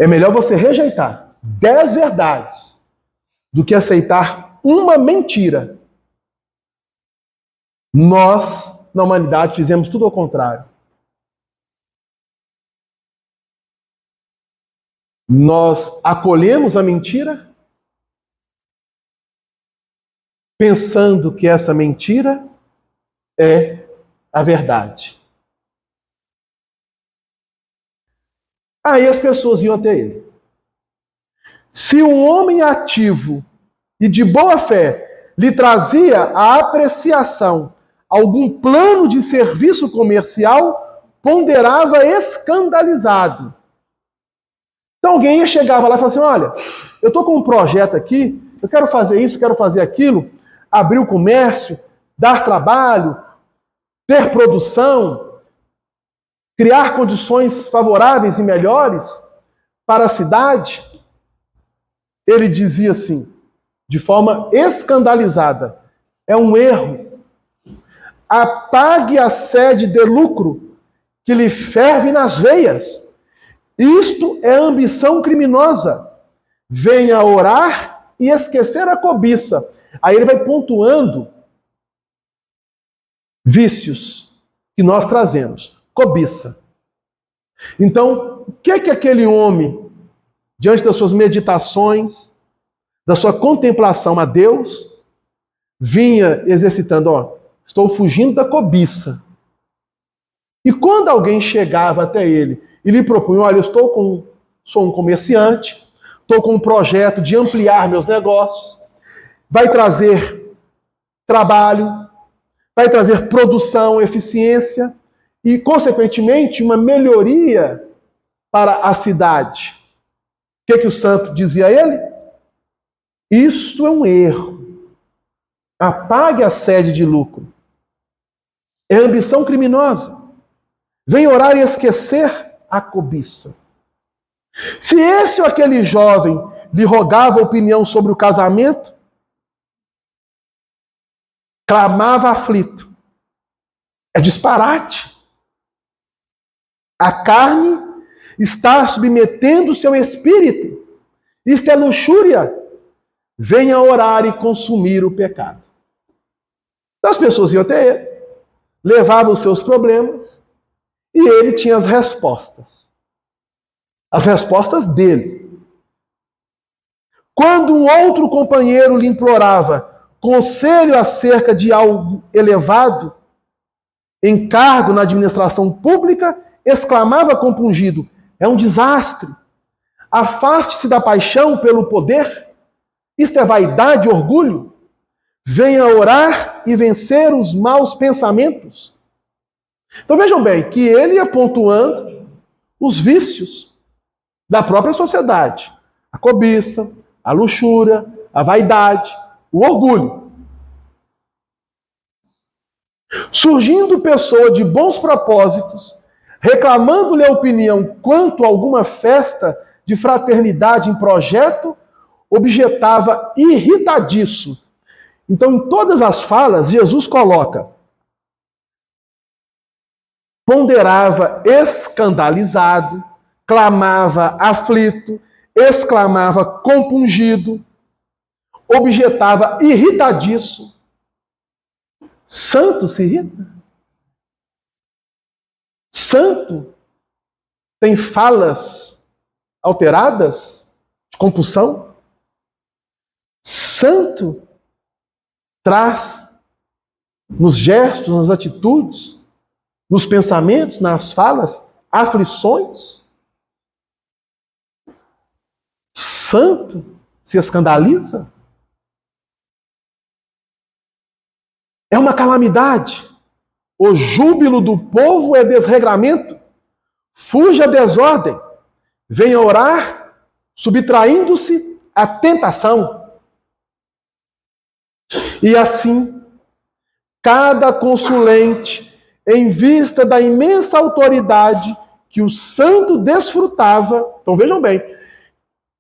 É melhor você rejeitar 10 verdades do que aceitar uma mentira. Nós, na humanidade, fizemos tudo ao contrário. Nós acolhemos a mentira, pensando que essa mentira é a verdade. Aí as pessoas iam até ele. Se um homem ativo e de boa fé lhe trazia a apreciação algum plano de serviço comercial, ponderava escandalizado. Então alguém chegava lá e falava assim, olha, eu estou com um projeto aqui, eu quero fazer isso, quero fazer aquilo, abrir o comércio, dar trabalho, ter produção, criar condições favoráveis e melhores para a cidade. Ele dizia assim, de forma escandalizada, é um erro. Apague a sede de lucro que lhe ferve nas veias. Isto é ambição criminosa. Venha orar e esquecer a cobiça. Aí ele vai pontuando vícios que nós trazemos. Cobiça. Então, o que aquele homem diante das suas meditações, da sua contemplação a Deus, vinha exercitando, estou fugindo da cobiça. E quando alguém chegava até ele e lhe propunha, olha, sou um comerciante, estou com um projeto de ampliar meus negócios, vai trazer trabalho, vai trazer produção, eficiência e, consequentemente, uma melhoria para a cidade. O que o santo dizia a ele? Isto é um erro. Apague a sede de lucro. É ambição criminosa. Vem orar e esquecer a cobiça. Se esse ou aquele jovem lhe rogava opinião sobre o casamento, clamava aflito. É disparate. A carne está submetendo o seu espírito. Isto é luxúria. Venha orar e consumir o pecado. Então as pessoas iam até ele, levavam os seus problemas e ele tinha as respostas. As respostas dele. Quando um outro companheiro lhe implorava conselho acerca de algo elevado, encargo na administração pública, exclamava compungido, é um desastre. Afaste-se da paixão pelo poder. Isto é vaidade e orgulho. Venha orar e vencer os maus pensamentos. Então vejam bem que ele ia pontuando os vícios da própria sociedade. A cobiça, a luxúria, a vaidade, o orgulho. Surgindo pessoa de bons propósitos, reclamando-lhe a opinião quanto a alguma festa de fraternidade em projeto, objetava irritadiço. Então, em todas as falas, Jesus coloca, ponderava escandalizado, clamava aflito, exclamava compungido, objetava irritadiço. Santo se irrita? Santo tem falas alteradas de compulsão? Santo traz nos gestos, nas atitudes, nos pensamentos, nas falas, aflições? Santo se escandaliza? É uma calamidade. O júbilo do povo é desregramento. Fuja a desordem. Venha orar, subtraindo-se à tentação. E assim, cada consulente, em vista da imensa autoridade que o santo desfrutava, então vejam bem,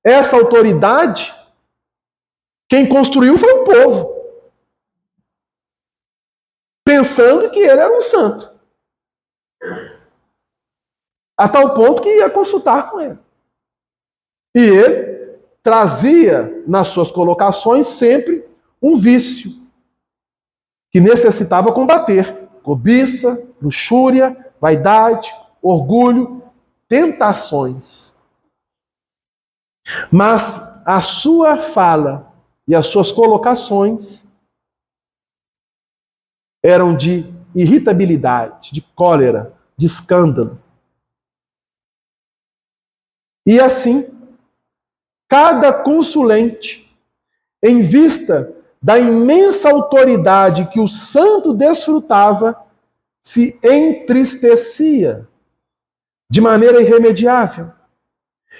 essa autoridade, quem construiu foi o povo, pensando que ele era um santo, a tal ponto que ia consultar com ele. E ele trazia nas suas colocações sempre um vício que necessitava combater: cobiça, luxúria, vaidade, orgulho, tentações. Mas a sua fala e as suas colocações eram de irritabilidade, de cólera, de escândalo. E assim, cada consulente, em vista da imensa autoridade que o santo desfrutava, se entristecia de maneira irremediável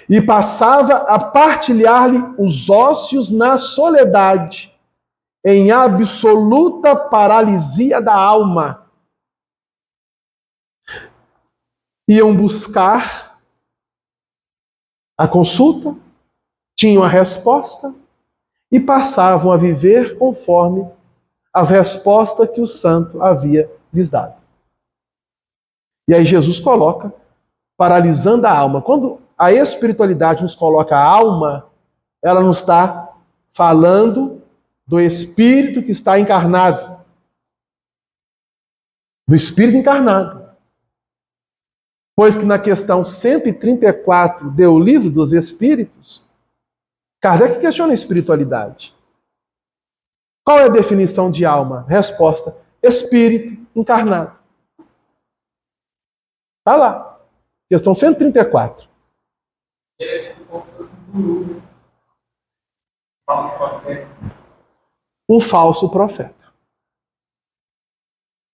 e passava a partilhar-lhe os ócios na soledade, em absoluta paralisia da alma. Iam buscar a consulta, tinham a resposta e passavam a viver conforme as respostas que o santo havia lhes dado. E aí Jesus coloca, paralisando a alma. Quando a espiritualidade nos coloca a alma, ela não está falando do espírito que está encarnado. Do espírito encarnado. Pois que na questão 134 do Livro dos Espíritos, Kardec questiona a espiritualidade. Qual é a definição de alma? Resposta: espírito encarnado. Está lá. Questão 134. Ele é tipo como se fosse um guru, falso profeta. Um falso profeta.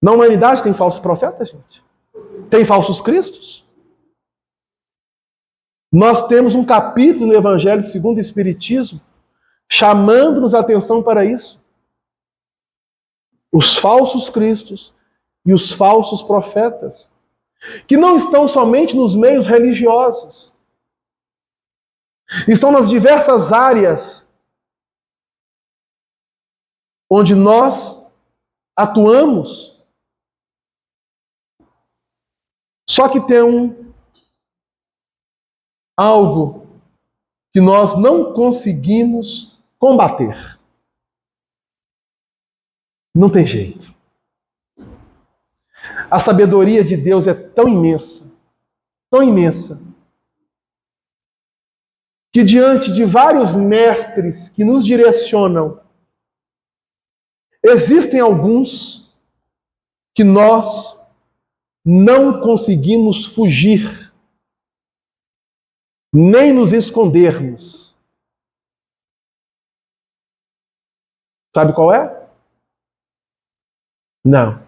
Na humanidade tem falsos profetas, gente? Tem falsos cristos? Nós temos um capítulo no Evangelho segundo o Espiritismo chamando-nos a atenção para isso. Os falsos cristos e os falsos profetas, que não estão somente nos meios religiosos, estão nas diversas áreas onde nós atuamos. Só que tem algo que nós não conseguimos combater. Não tem jeito. A sabedoria de Deus é tão imensa, que diante de vários mestres que nos direcionam, existem alguns que nós não conseguimos fugir, nem nos escondermos. Sabe qual é? Não.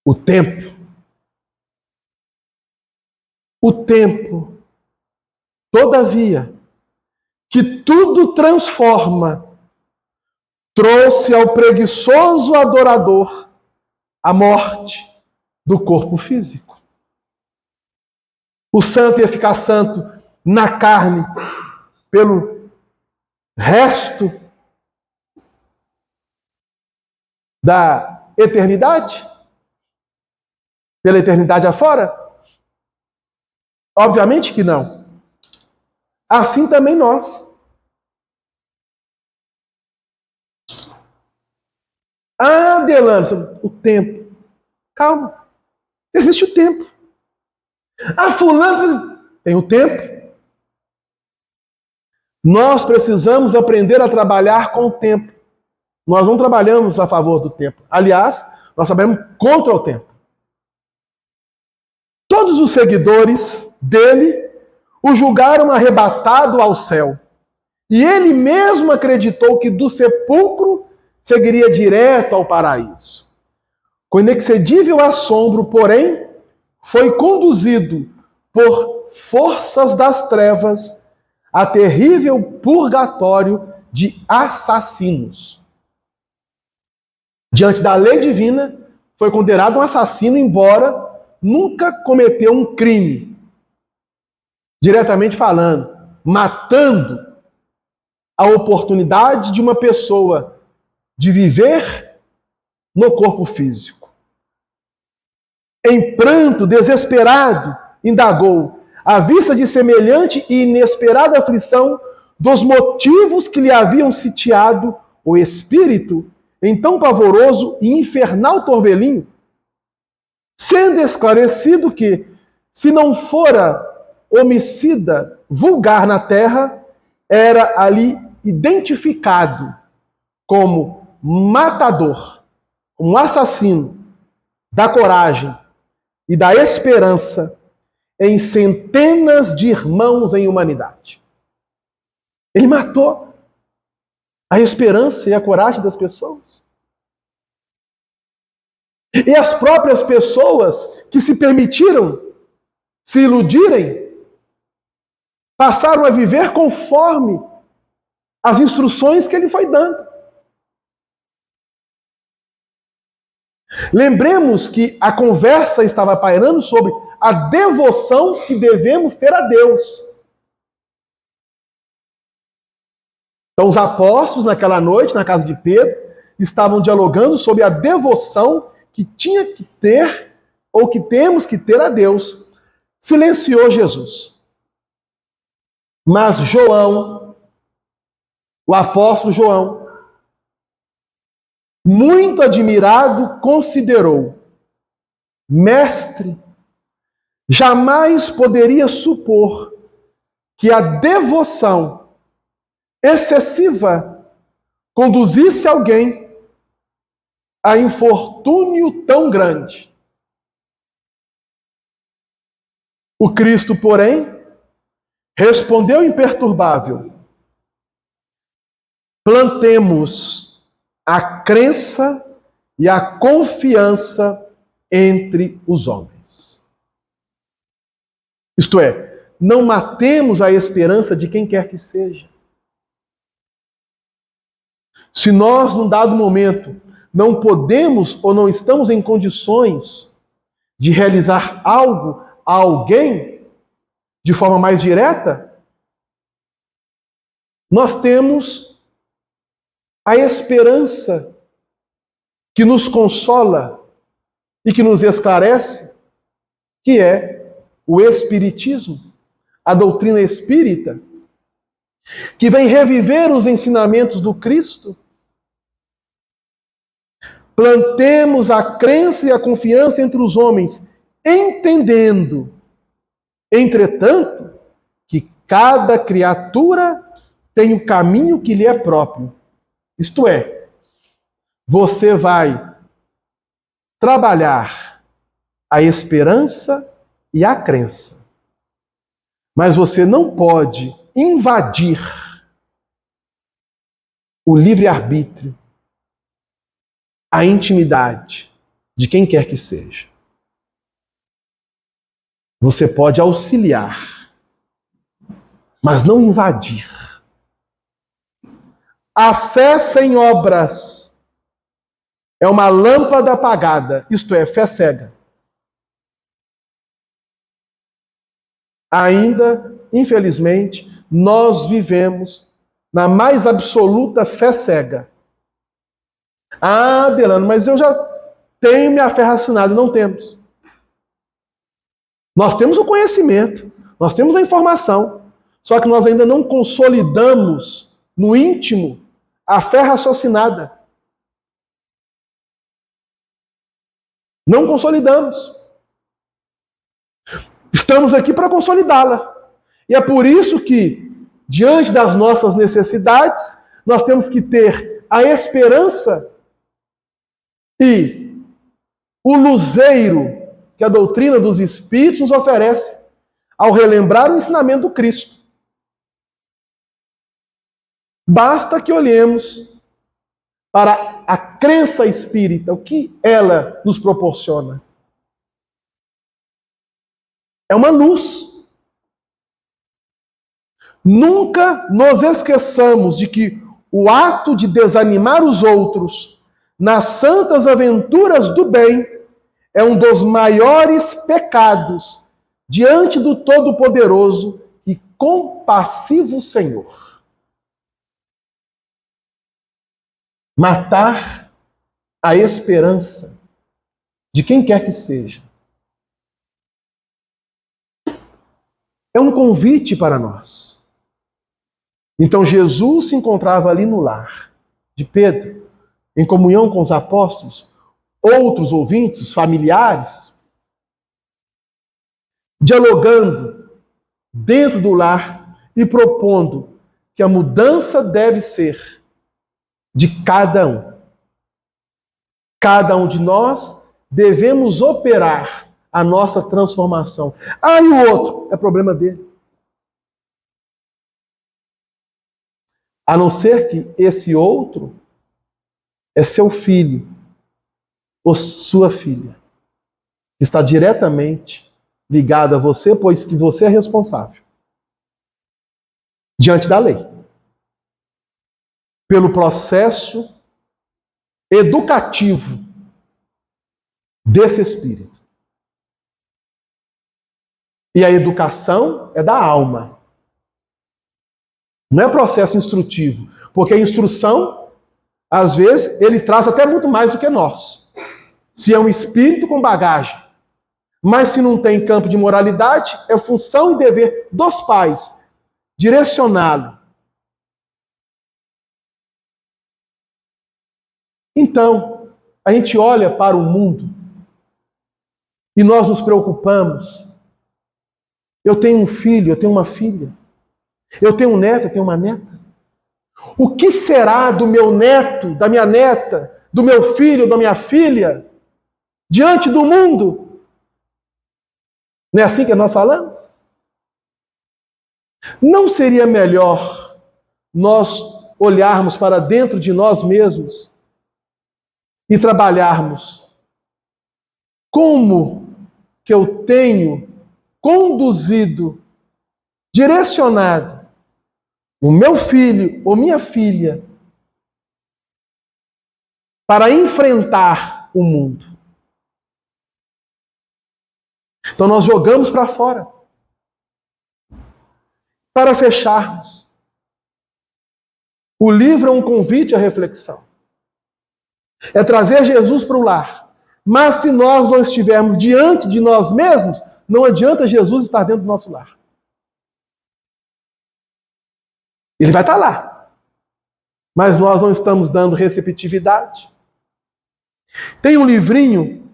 O tempo. O tempo, todavia, que tudo transforma, trouxe ao preguiçoso adorador a morte do corpo físico. O santo ia ficar santo na carne pelo resto da eternidade? Pela eternidade afora? Obviamente que não. Assim também nós. Ah, Delano, o tempo. Calma. Existe o tempo. Ah, fulano, tem o tempo. Nós precisamos aprender a trabalhar com o tempo. Nós não trabalhamos a favor do tempo. Aliás, nós trabalhamos contra o tempo. Todos os seguidores dele o julgaram arrebatado ao céu. E ele mesmo acreditou que do sepulcro seguiria direto ao paraíso. Com inexcedível assombro, porém, foi conduzido por forças das trevas a terrível purgatório de assassinos. Diante da lei divina, foi considerado um assassino, embora nunca cometeu um crime, diretamente falando, matando a oportunidade de uma pessoa de viver no corpo físico. Em pranto, desesperado, indagou, à vista de semelhante e inesperada aflição, dos motivos que lhe haviam sitiado o espírito em tão pavoroso e infernal torvelinho, sendo esclarecido que, se não fora homicida vulgar na terra, era ali identificado como matador, um assassino da coragem e da esperança em centenas de irmãos em humanidade. Ele matou a esperança e a coragem das pessoas. E as próprias pessoas que se permitiram se iludirem passaram a viver conforme as instruções que ele foi dando. Lembremos que a conversa estava pairando sobre a devoção que devemos ter a Deus. Então, os apóstolos, naquela noite, na casa de Pedro, estavam dialogando sobre a devoção que tinha que ter, ou que temos que ter a Deus. Silenciou Jesus. Mas João, o apóstolo João, muito admirado, considerou: mestre, jamais poderia supor que a devoção excessiva conduzisse alguém a infortúnio tão grande. O Cristo, porém, respondeu imperturbável: plantemos a crença e a confiança entre os homens. Isto é, não matemos a esperança de quem quer que seja. Se nós, num dado momento, não podemos ou não estamos em condições de realizar algo a alguém de forma mais direta, nós temos a esperança que nos consola e que nos esclarece, que é o Espiritismo, a doutrina espírita, que vem reviver os ensinamentos do Cristo. Plantemos a crença e a confiança entre os homens, entendendo, entretanto, que cada criatura tem o caminho que lhe é próprio. Isto é, você vai trabalhar a esperança e a crença. Mas você não pode invadir o livre-arbítrio, a intimidade de quem quer que seja. Você pode auxiliar, mas não invadir. A fé sem obras é uma lâmpada apagada, isto é, fé cega. Ainda, infelizmente, nós vivemos na mais absoluta fé cega. Ah, Delano, mas eu já tenho minha fé raciocinada. Não temos. Nós temos o conhecimento, nós temos a informação, só que nós ainda não consolidamos no íntimo a fé raciocinada. Não consolidamos. Estamos aqui para consolidá-la. E é por isso que, diante das nossas necessidades, nós temos que ter a esperança e o luzeiro que a doutrina dos Espíritos nos oferece ao relembrar o ensinamento do Cristo. Basta que olhemos para a crença espírita, o que ela nos proporciona. É uma luz. Nunca nos esqueçamos de que o ato de desanimar os outros nas santas aventuras do bem é um dos maiores pecados diante do Todo-Poderoso e compassivo Senhor. Matar a esperança de quem quer que seja é um convite para nós. Então Jesus se encontrava ali no lar de Pedro, em comunhão com os apóstolos, outros ouvintes, familiares, dialogando dentro do lar e propondo que a mudança deve ser de cada um. Cada um de nós devemos operar a nossa transformação. Ah, e o outro? É problema dele. A não ser que esse outro é seu filho ou sua filha, que está diretamente ligado a você, pois que você é responsável diante da lei, pelo processo educativo desse espírito. E a educação é da alma. Não é processo instrutivo, porque a instrução, às vezes, ele traz até muito mais do que nós. Se é um espírito com bagagem. Mas se não tem campo de moralidade, é função e dever dos pais direcioná-lo. Então, a gente olha para o mundo e nós nos preocupamos. Eu tenho um filho, eu tenho uma filha. Eu tenho um neto, eu tenho uma neta. O que será do meu neto, da minha neta, do meu filho, da minha filha, diante do mundo? Não é assim que nós falamos? Não seria melhor nós olharmos para dentro de nós mesmos e trabalharmos como que eu tenho conduzido, direcionado o meu filho ou minha filha para enfrentar o mundo? Então nós jogamos para fora. Para fecharmos, o livro é um convite à reflexão. É trazer Jesus para o lar. Mas se nós não estivermos diante de nós mesmos, não adianta Jesus estar dentro do nosso lar. Ele vai estar lá. Mas nós não estamos dando receptividade. Tem um livrinho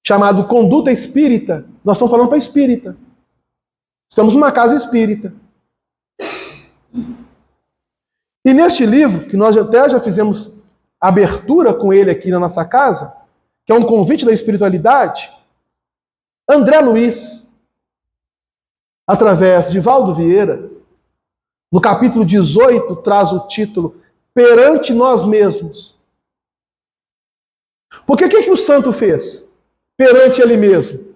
chamado Conduta Espírita. Nós estamos falando para espírita. Estamos numa casa espírita. E neste livro, que nós até já fizemos abertura com ele aqui na nossa casa, que é um convite da espiritualidade, André Luiz, através de Valdo Vieira, no capítulo 18, traz o título Perante Nós Mesmos. Porque o que o santo fez perante ele mesmo?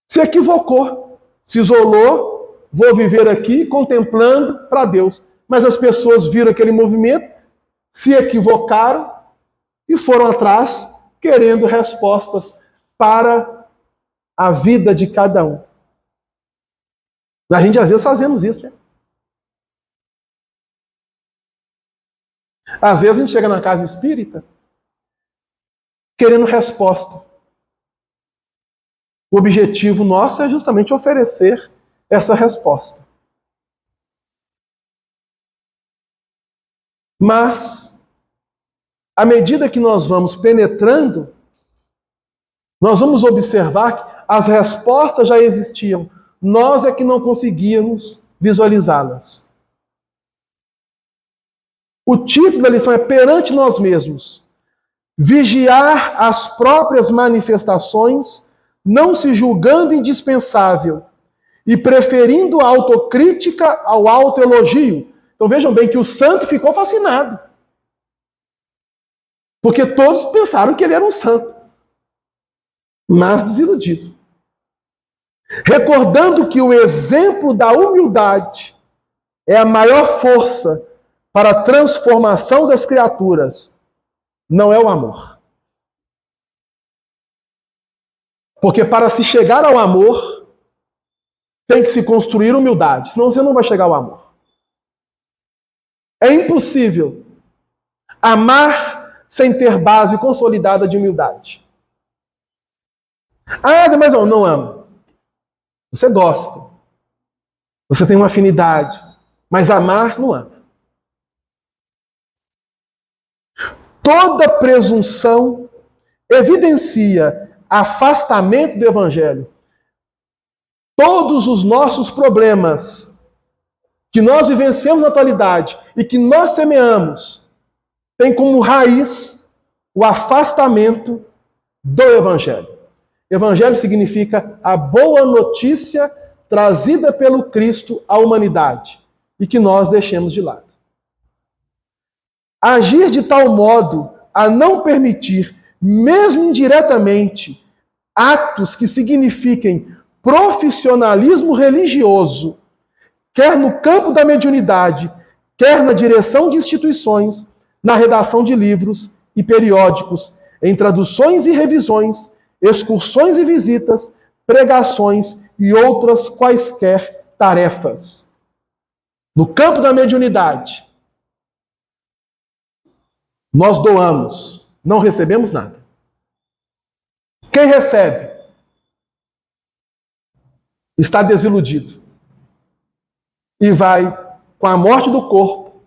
Se equivocou, se isolou, vou viver aqui contemplando para Deus. Mas as pessoas viram aquele movimento, se equivocaram e foram atrás querendo respostas para a vida de cada um. A gente às vezes fazemos isso, né? Às vezes a gente chega na casa espírita querendo resposta. O objetivo nosso é justamente oferecer essa resposta. Mas, à medida que nós vamos penetrando, nós vamos observar que as respostas já existiam. Nós é que não conseguíamos visualizá-las. O título da lição é Perante Nós Mesmos. Vigiar as próprias manifestações, não se julgando indispensável e preferindo a autocrítica ao autoelogio. Então vejam bem que o santo ficou fascinado. Porque todos pensaram que ele era um santo. Mas desiludido. Recordando que o exemplo da humildade é a maior força para a transformação das criaturas, não é o amor. Porque para se chegar ao amor, tem que se construir humildade, senão você não vai chegar ao amor. É impossível amar sem ter base consolidada de humildade. Ah, mas eu não amo. Você gosta. Você tem uma afinidade. Mas amar, não ama. Toda presunção evidencia afastamento do Evangelho. Todos os nossos problemas que nós vivenciamos na atualidade e que nós semeamos tem como raiz o afastamento do Evangelho. Evangelho significa a boa notícia trazida pelo Cristo à humanidade e que nós deixemos de lado. Agir de tal modo a não permitir, mesmo indiretamente, atos que signifiquem profissionalismo religioso, quer no campo da mediunidade, quer na direção de instituições, na redação de livros e periódicos, em traduções e revisões, excursões e visitas, pregações e outras quaisquer tarefas. No campo da mediunidade, nós doamos, não recebemos nada. Quem recebe está desiludido e vai, com a morte do corpo,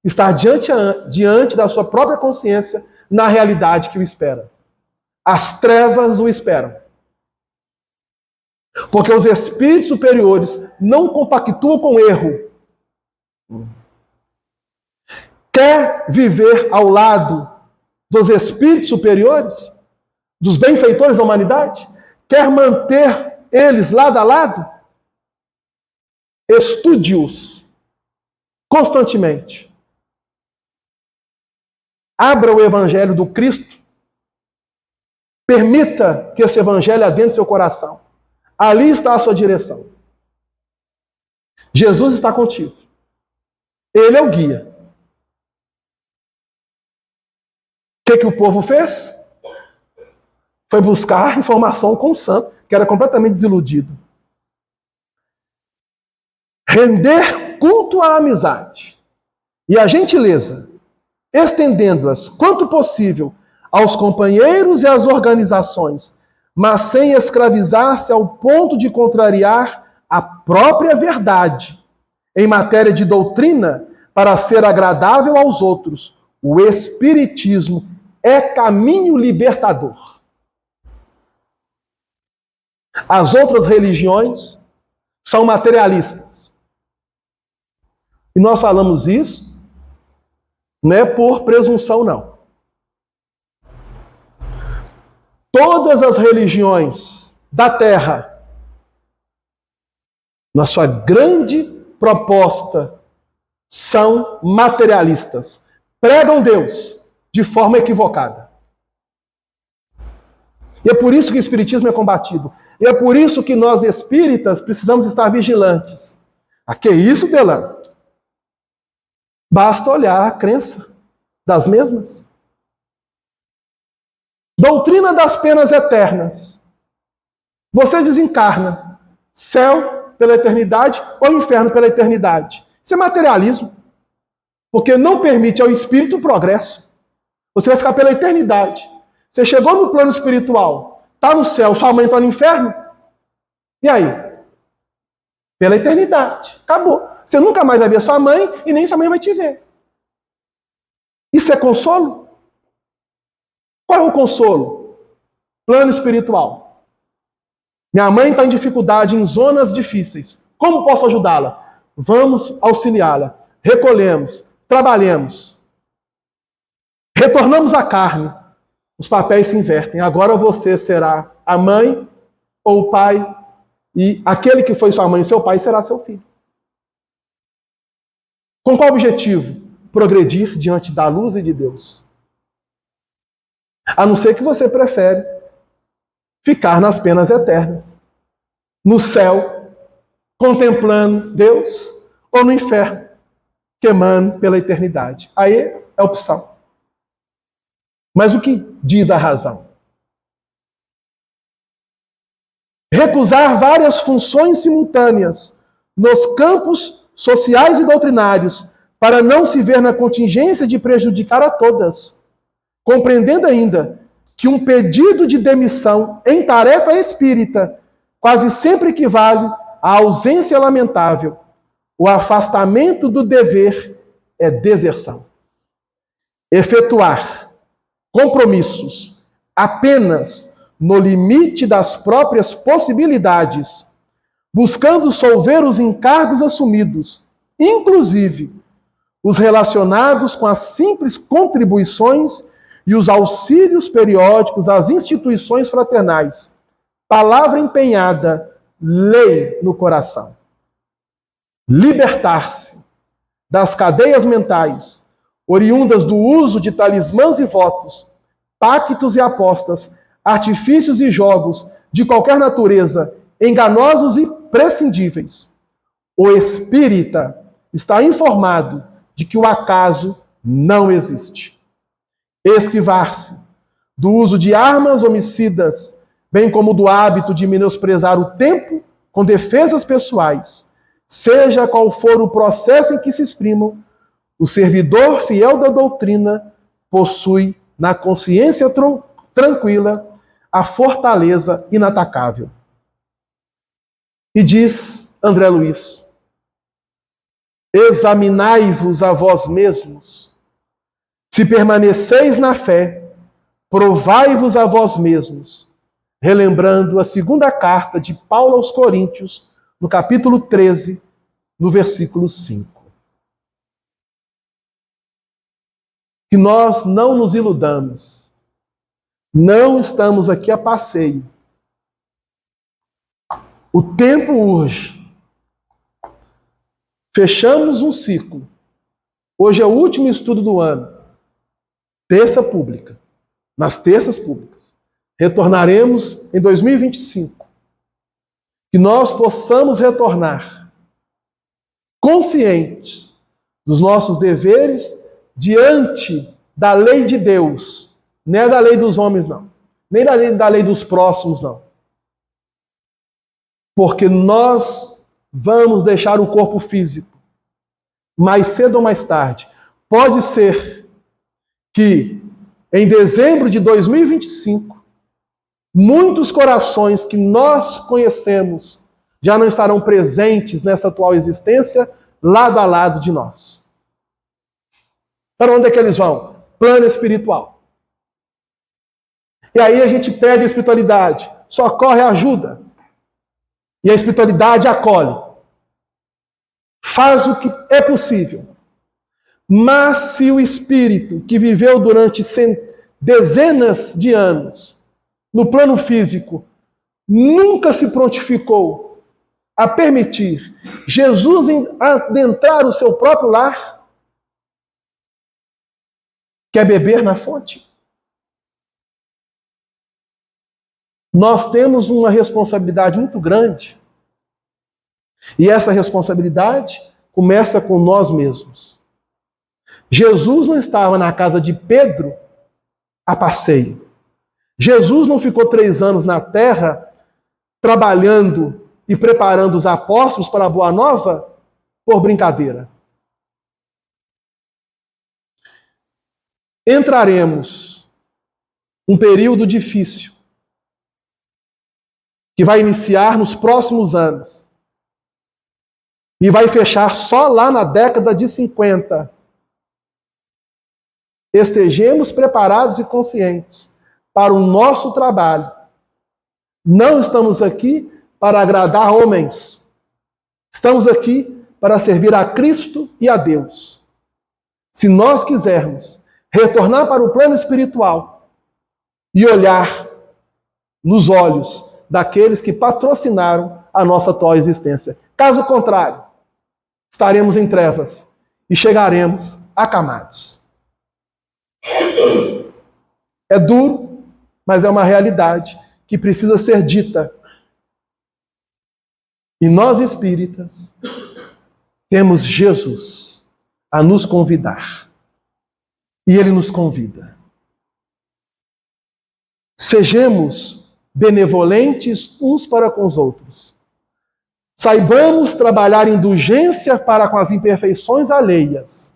estar diante da sua própria consciência na realidade que o espera. As trevas o esperam. Porque os espíritos superiores não compactuam com o erro. Quer viver ao lado dos espíritos superiores? Dos benfeitores da humanidade? Quer manter eles lado a lado? Estude-os constantemente. Abra o Evangelho do Cristo. Permita que esse Evangelho adentre seu coração. Ali está a sua direção. Jesus está contigo. Ele é o guia. O que o povo fez? Foi buscar informação com o santo, que era completamente desiludido. Render culto à amizade e à gentileza, estendendo-as quanto possível aos companheiros e às organizações, mas sem escravizar-se ao ponto de contrariar a própria verdade em matéria de doutrina para ser agradável aos outros. O Espiritismo é caminho libertador. As outras religiões são materialistas. E nós falamos isso não é por presunção, não. Todas as religiões da Terra, na sua grande proposta, são materialistas. Pregam Deus de forma equivocada. E é por isso que o Espiritismo é combatido. E é por isso que nós espíritas precisamos estar vigilantes. Ah, que isso, Delano? Basta olhar a crença das mesmas. Doutrina das penas eternas. Você desencarna. Céu pela eternidade ou inferno pela eternidade. Isso é materialismo. Porque não permite ao espírito o progresso. Você vai ficar pela eternidade. Você chegou no plano espiritual, está no céu, sua mãe está no inferno. E aí? Pela eternidade. Acabou. Você nunca mais vai ver sua mãe e nem sua mãe vai te ver. Isso é consolo? Qual é o consolo? Plano espiritual. Minha mãe está em dificuldade, em zonas difíceis. Como posso ajudá-la? Vamos auxiliá-la. Recolhemos, trabalhemos. Retornamos à carne. Os papéis se invertem. Agora você será a mãe ou o pai, e aquele que foi sua mãe e seu pai será seu filho. Com qual objetivo? Progredir diante da luz e de Deus. A não ser que você prefere ficar nas penas eternas, no céu, contemplando Deus, ou no inferno, queimando pela eternidade. Aí é opção. Mas o que diz a razão? Recusar várias funções simultâneas nos campos sociais e doutrinários para não se ver na contingência de prejudicar a todas, compreendendo ainda que um pedido de demissão em tarefa espírita quase sempre equivale à ausência lamentável. O afastamento do dever é deserção. Efetuar compromissos apenas no limite das próprias possibilidades, buscando solver os encargos assumidos, inclusive os relacionados com as simples contribuições e os auxílios periódicos às instituições fraternais. Palavra empenhada, lei no coração. Libertar-se das cadeias mentais, oriundas do uso de talismãs e votos, pactos e apostas, artifícios e jogos de qualquer natureza, enganosos e prescindíveis. O espírita está informado de que o acaso não existe. Esquivar-se do uso de armas homicidas, bem como do hábito de menosprezar o tempo com defesas pessoais, seja qual for o processo em que se exprimam, o servidor fiel da doutrina possui na consciência tranquila a fortaleza inatacável. E diz André Luiz: examinai-vos a vós mesmos. Se permaneceis na fé, provai-vos a vós mesmos. relembrando a segunda carta de Paulo aos Coríntios, no capítulo 13, no versículo 5. Que nós não nos iludamos. Não estamos aqui a passeio. O tempo urge. Fechamos um ciclo. Hoje é o último estudo do ano. Terça pública. Nas terças públicas. Retornaremos em 2025. Que nós possamos retornar conscientes dos nossos deveres diante da lei de Deus. Não é da lei dos homens, não. Nem da lei dos próximos, não. Porque nós vamos deixar o corpo físico. Mais cedo ou mais tarde. Pode ser que em dezembro de 2025, muitos corações que nós conhecemos já não estarão presentes nessa atual existência, lado a lado de nós. Para onde é que eles vão? Plano espiritual. E aí a gente perde a espiritualidade. Socorre a ajuda. E a espiritualidade acolhe. Faz o que é possível. Mas se o espírito que viveu durante dezenas de anos no plano físico nunca se prontificou a permitir Jesus adentrar o seu próprio lar, quer beber na fonte? Nós temos uma responsabilidade muito grande. E essa responsabilidade começa com nós mesmos. Jesus não estava na casa de Pedro a passeio. Jesus não ficou 3 anos na terra trabalhando e preparando os apóstolos para a Boa Nova por brincadeira. Entraremos um período difícil que vai iniciar nos próximos anos e vai fechar só lá na década de 50. Estejamos preparados e conscientes para o nosso trabalho. Não estamos aqui para agradar homens. Estamos aqui para servir a Cristo e a Deus. Se nós quisermos retornar para o plano espiritual e olhar nos olhos daqueles que patrocinaram a nossa atual existência. Caso contrário, estaremos em trevas e chegaremos acamados. É duro, mas é uma realidade que precisa ser dita. E nós espíritas temos Jesus a nos convidar. E Ele nos convida. Sejamos benevolentes uns para com os outros. Saibamos trabalhar indulgência para com as imperfeições alheias.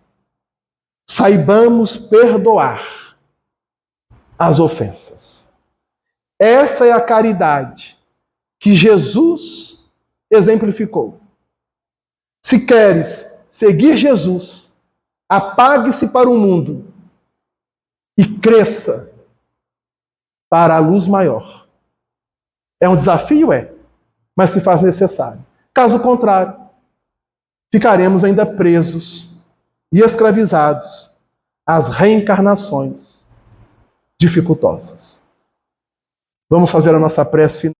Saibamos perdoar as ofensas. Essa é a caridade que Jesus exemplificou. Se queres seguir Jesus, apague-se para o mundo e cresça para a luz maior. É um desafio? É, mas se faz necessário. Caso contrário, ficaremos ainda presos e escravizados às reencarnações dificultosas. Vamos fazer a nossa prece final.